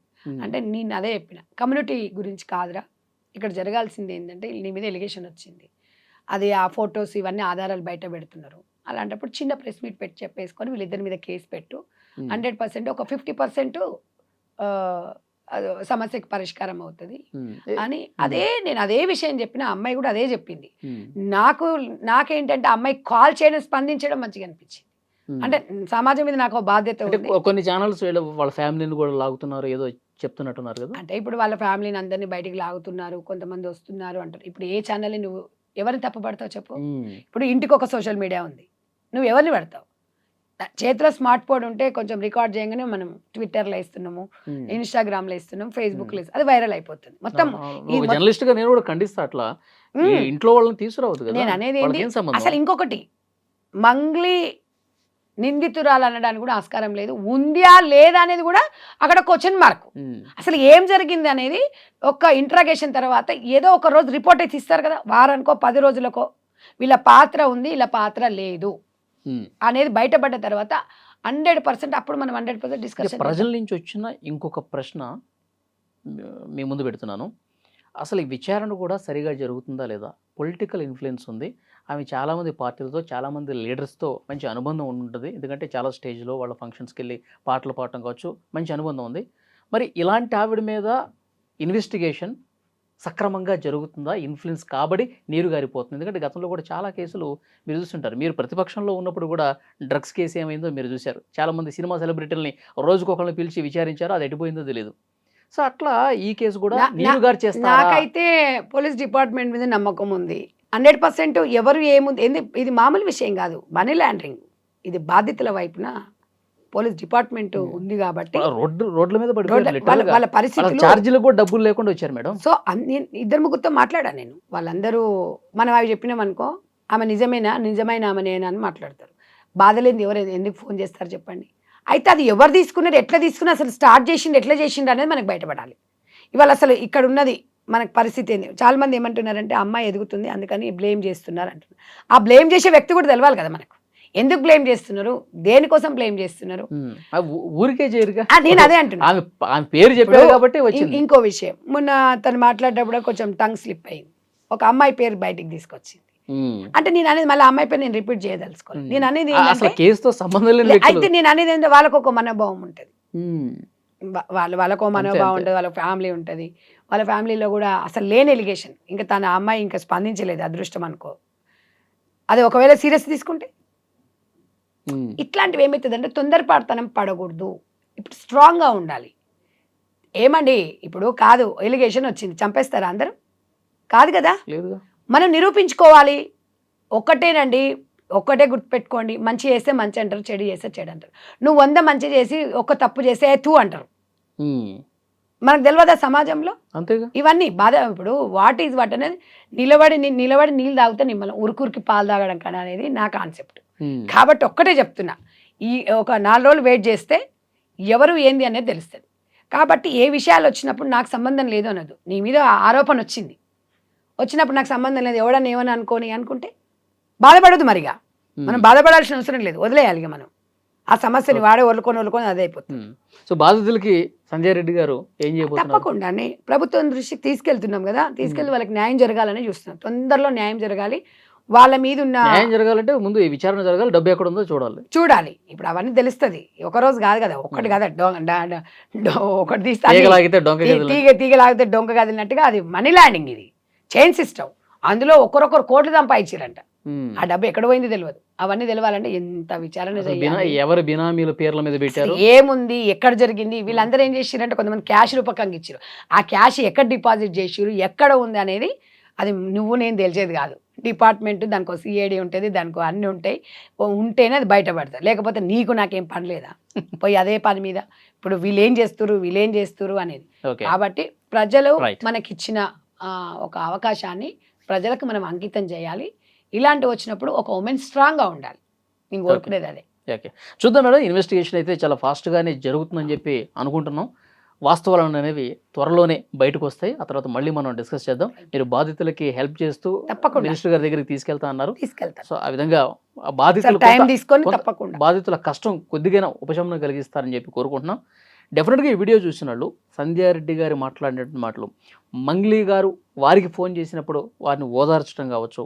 అంటే నేను అదే చెప్పిన, కమ్యూనిటీ గురించి కాదురా, ఇక్కడ జరగాల్సింది ఏంటంటే నీ మీద ఎలిగేషన్ వచ్చింది, అది ఆ ఫొటోస్ ఇవన్నీ ఆధారాలు బయట పెడుతున్నారు. అలాంటప్పుడు చిన్న ప్రెస్ మీట్ పెట్టి చెప్పేసుకొని వీళ్ళిద్దరి మీద కేసు పెట్టు, 100% ఒక 50% సమస్యకి పరిష్కారం అవుతుంది అని నేను అదే విషయం చెప్పిన. అమ్మాయి కూడా అదే చెప్పింది. నాకేంటంటే అమ్మాయి కాల్ చేయడం, స్పందించడం మంచిగా అనిపించింది. అంటే సమాజం మీద నాకు బాధ్యత ఉంది. కొన్ని ఛానల్స్ వాళ్ళ ఫ్యామిలీని కూడా లాగుతున్నారు ఏదో చెప్తున్నట్టున్నారు కదా. అంటే ఇప్పుడు వాళ్ళ ఫ్యామిలీని అందరినీ బయటికి లాగుతున్నారు, కొంతమంది వస్తున్నారు అంటారు. ఇప్పుడు ఏ ఛానల్ నువ్వు ఎవరిని తప్పుపడతావు చెప్పు? ఇప్పుడు ఇంటికి ఒక సోషల్ మీడియా ఉంది, నువ్వు ఎవరిని పెడతావు? చేతిలో స్మార్ట్ ఫోన్ ఉంటే కొంచెం రికార్డ్ చేయగానే మనం ట్విట్టర్లో ఇస్తున్నాము, ఇన్స్టాగ్రామ్లో ఇస్తున్నాము, ఫేస్బుక్లో ఇస్తున్నాం, అది వైరల్ అయిపోతుంది మొత్తం. జర్నలిస్ట్ గా నేను కూడా ఖండిస్తా అట్లా. ఈ ఇంట్లో వాళ్ళని తీసుకురావద్దు కదా. నేను అనేది వాళ్ళకి ఏంటి ఏం సంబంధం? అసలు ఇంకొకటి, మంగ్లీ నిందితురాలు అనడానికి కూడా ఆస్కారం లేదు, ఉందా లేదా అనేది కూడా అక్కడ క్వశ్చన్ మార్క్. అసలు ఏం జరిగింది అనేది ఒక ఇంట్రాగేషన్ తర్వాత ఏదో ఒక రోజు రిపోర్ట్ అయితే ఇస్తారు కదా, వారానికో 10 రోజులకో వీళ్ళ పాత్ర ఉంది, వీళ్ళ పాత్ర లేదు అనేది బయటపడ్డ తర్వాత 100% అప్పుడు మనం 100% డిస్కషన్. ప్రజల నుంచి వచ్చిన ఇంకొక ప్రశ్న మీ ముందు పెడుతున్నాను. అసలు ఈ విచారణ కూడా సరిగా జరుగుతుందా లేదా? పొలిటికల్ ఇన్ఫ్లుయెన్స్ ఉంది. ఆమె చాలామంది పార్టీలతో, చాలామంది లీడర్స్తో మంచి అనుబంధం ఉంటుంది. ఎందుకంటే చాలా స్టేజ్లో వాళ్ళ ఫంక్షన్స్కి వెళ్ళి పాటలు పాడటం కావచ్చు, మంచి అనుబంధం ఉంది. మరి ఇలాంటి ఆవిడ మీద ఇన్వెస్టిగేషన్ సక్రమంగా జరుగుతుందా? ఇన్ఫ్లుయెన్స్ కాబట్టి నీరు గారిపోతుంది. ఎందుకంటే గతంలో కూడా చాలా కేసులు మీరు చూస్తుంటారు. మీరు ప్రతిపక్షంలో ఉన్నప్పుడు కూడా డ్రగ్స్ కేసు ఏమైందో మీరు చూశారు. చాలామంది సినిమా సెలబ్రిటీలని రోజుకొకరిని పిలిచి విచారించారు, అది ఎడిపోయిందో తెలియదు. సో అట్లా ఈ కేసు కూడా నీరు గారు చేస్తారు. నాకైతే పోలీస్ డిపార్ట్మెంట్ మీద నమ్మకం ఉంది 100%. ఎవరు ఏముంది, ఇది మామూలు విషయం కాదు, మనీ లాండరింగ్. ఇది బాధితుల వైపున పోలీస్ డిపార్ట్మెంట్ ఉంది కాబట్టి రోడ్ల మీద వాళ్ళ పరిస్థితులు, ఛార్జీలు కూడా డబ్బులు లేకుండా వచ్చారు మేడం. సో 2-3 మాట్లాడాను నేను. వాళ్ళందరూ మనం అవి చెప్పినాం అనుకో, ఆమె నిజమైన ఆమెనేనా అని మాట్లాడతారు. బాధలేంది ఎవరు ఎందుకు ఫోన్ చేస్తారు చెప్పండి. అయితే అది ఎవరు తీసుకున్నారు, ఎట్లా తీసుకున్నారు, అసలు స్టార్ట్ చేసిండు, ఎట్లా చేసిండు అనేది మనకు బయటపడాలి. ఇవాళ అసలు ఇక్కడ ఉన్నది మనకు పరిస్థితి ఏంది? చాలా మంది ఏమంటున్నారంటే అమ్మాయి ఎదుగుతుంది అందుకని బ్లేమ్ చేస్తున్నారు అంటున్నారు. ఆ బ్లేమ్ చేసే వ్యక్తి కూడా తెలవాలి కదా మనకు. ఎందుకు బ్లేమ్ చేస్తున్నారు, దేనికోసం బ్లేమ్ చేస్తున్నారు? ఊరికే చేయరుగా. నేను అదే అంటున్నా, పేరు చెప్పారు కాబట్టి వచ్చింది. ఇంకో విషయం, మొన్న తను మాట్లాడేటప్పుడు కొంచెం టంగ్ స్లిప్ అయింది, ఒక అమ్మాయి పేరు బయటికి తీసుకొచ్చింది. అంటే నేను అనేది మళ్ళీ అమ్మాయి పేరు నేను రిపీట్ చేయదలుచుకోవాలి. నేను అనేది కేసుతో సంబంధం లేదు. అయితే నేను అనేది ఏంటంటే వాళ్ళకు ఒక మనోభావం ఉంటుంది, వాళ్ళకు మనోభావం ఉంటుంది, వాళ్ళ ఫ్యామిలీ ఉంటుంది. వాళ్ళ ఫ్యామిలీలో కూడా అసలు లేని ఎలిగేషన్, ఇంకా తన అమ్మాయి ఇంకా స్పందించలేదు, అదృష్టం అనుకో. అది ఒకవేళ సీరియస్ తీసుకుంటే ఇట్లాంటివి ఏమవుతుందంటే తొందరపాటుతనం పడకూడదు. ఇప్పుడు స్ట్రాంగ్గా ఉండాలి. ఏమండి ఇప్పుడు కాదు, ఎలిగేషన్ వచ్చింది, చంపేస్తారా అందరూ? కాదు కదా, మనం నిరూపించుకోవాలి. ఒక్కటేనండి, ఒక్కటే గుర్తుపెట్టుకోండి, మంచి చేస్తే మంచి అంటారు, చెడు చేస్తే చెడు అంటారు. నువ్వు 100 మంచి చేసి ఒక్క తప్పు చేస్తే తూ అంటారు. మనకు తెలియదా సమాజంలో? అంతేగా ఇవన్నీ బాధ. ఇప్పుడు వాట్ ఈజ్ వాట్ అనేది నిలబడి నీళ్ళు తాగితే నిమ్మలం, ఉరుకురికి పాలు తాగడం కన్నా అనేది నా కాన్సెప్ట్. కాబట్టి ఒక్కటే చెప్తున్నా, ఈ ఒక 4 రోజులు వెయిట్ చేస్తే ఎవరు ఏంది అనేది తెలుస్తుంది. కాబట్టి ఏ విషయాలు వచ్చినప్పుడు నాకు సంబంధం లేదు అనదు. నీ మీద ఆరోపణ వచ్చినప్పుడు నాకు సంబంధం లేదు, ఎవడన్నా ఏమని అనుకుంటే బాధపడదు. మరిగా మనం బాధపడాల్సిన అవసరం లేదు, వదిలేయాలి మనం ఆ సమస్యని. వాడే వదులుకొని అదే అయిపోతుంది. సో బాధితులకి సంజయ్ రెడ్డి గారు ఏం చేయబోతున్నారు? తప్పకుండానే ప్రభుత్వం దృష్టికి తీసుకెళ్తున్నాం కదా, తీసుకెళ్లి వాళ్ళకి న్యాయం జరగాలని చూస్తున్నాం. తొందరలో న్యాయం జరగాలి. వాళ్ళ మీద ఉన్న న్యాయం జరగాలంటే ముందు ఈ విచారణ జరగాలి, డబ్బు ఎక్కడ ఉందో చూడాలి. ఇప్పుడు అవన్నీ తెలుస్తుంది, ఒక రోజు కాదు కదా, ఒక్కటి కదా, ఒకటి తీస్తే తీగ లాగితే డొంక కదిలినట్టుగా అది మనీ ల్యాండింగ్, ఇది చైన్ సిస్టమ్. అందులో ఒకరొకరు కోట్లు సంపాదించారంట, ఆ డబ్బు ఎక్కడ పోయింది తెలియదు. అవన్నీ తెలియాలంటే ఎంత విచారణ చేయాలి, ఎవరు బినామీల పేర్ల మీద పెట్టారు, ఏముంది, ఎక్కడ జరిగింది. వీళ్ళందరూ ఏం చేసిరంటే కొంతమంది క్యాష్ రూపకంగా ఇచ్చారు. ఆ క్యాష్ ఎక్కడ డిపాజిట్ చేసిరు, ఎక్కడ ఉంది అనేది అది నువ్వు నేను తెలిసేది కాదు. డిపార్ట్మెంట్ దానికి సిఐడి ఉంటుంది, దానికి అన్నీ ఉంటాయి, ఉంటేనే అది బయటపడతారు. లేకపోతే నీకు నాకేం పని లేదా, పోయి అదే పని మీద ఇప్పుడు వీళ్ళేం చేస్తురు అనేది. కాబట్టి ప్రజలు మనకిచ్చిన ఒక అవకాశాన్ని ప్రజలకు మనం అంకితం చేయాలి. ఇలాంటివి వచ్చినప్పుడు ఒక ఉమెన్ స్ట్రాంగ్గా ఉండాలి. నేను కోరుకునేది అదే. ఓకే, చూద్దాం మేడం. ఇన్వెస్టిగేషన్ అయితే చాలా ఫాస్ట్గానే జరుగుతుందని చెప్పి అనుకుంటున్నాం. వాస్తవాలు అనేవి త్వరలోనే బయటకు వస్తాయి. ఆ తర్వాత మళ్ళీ మనం డిస్కస్ చేద్దాం. మీరు బాధితులకి హెల్ప్ చేస్తూ మినిస్టర్ గారి దగ్గరికి తీసుకెళ్తా అన్నారు. సో ఆ విధంగా బాధితుల కష్టం కొద్దిగా ఉపశమనం కలిగిస్తారని చెప్పి కోరుకుంటున్నాం. డెఫినెట్గా ఈ వీడియో చూసిన వాళ్ళు సంధ్యా రెడ్డి గారు మాట్లాడినటువంటి మాటలు, మంగ్లీ గారు వారికి ఫోన్ చేసినప్పుడు వారిని ఓదార్చడం కావచ్చు,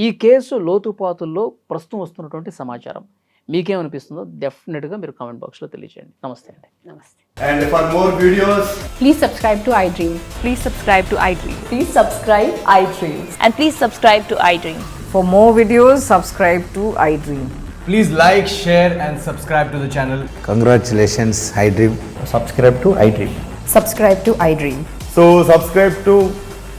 ఈ కేసు లోతుపాతుల్లో ప్రస్తుతం వస్తున్నటువంటి సమాచారం మీకేమనిపిస్తుందో డెఫినెట్గా మీరు కామెంట్ బాక్స్లో తెలియజేయండి. నమస్తే అండి. నమస్తే. And for more videos, please subscribe to iDream. Please subscribe to iDream. Please subscribe iDream. And please subscribe to iDream. For more videos, subscribe to iDream. please like, share and subscribe to the channel. Congratulations, iDream. Subscribe to iDream. Subscribe to iDream. So subscribe to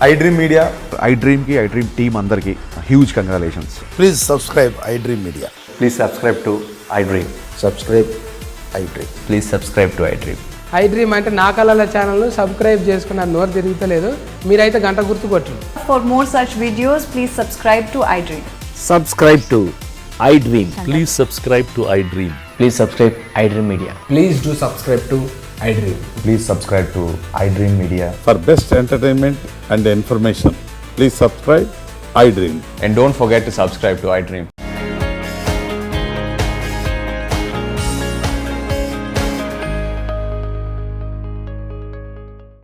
iDream Media. iDream ki iDream team andarki huge congratulations. Please subscribe iDream Media. Please subscribe to iDream. Subscribe iDream. Please subscribe to iDream. I dream అంటే నా కళల ఛానల్ను subscribe చేసుకున్న నోరు తిరుగుతలేదు, మీరైతే గంట గుర్తు కొట్టు. For more such videos, please subscribe to iDream. Subscribe to iDream. Please subscribe to iDream. Please subscribe iDream Media. Please do subscribe to iDream. Please subscribe to iDream Media. For best entertainment and information, please subscribe iDream. And don't forget to subscribe to iDream.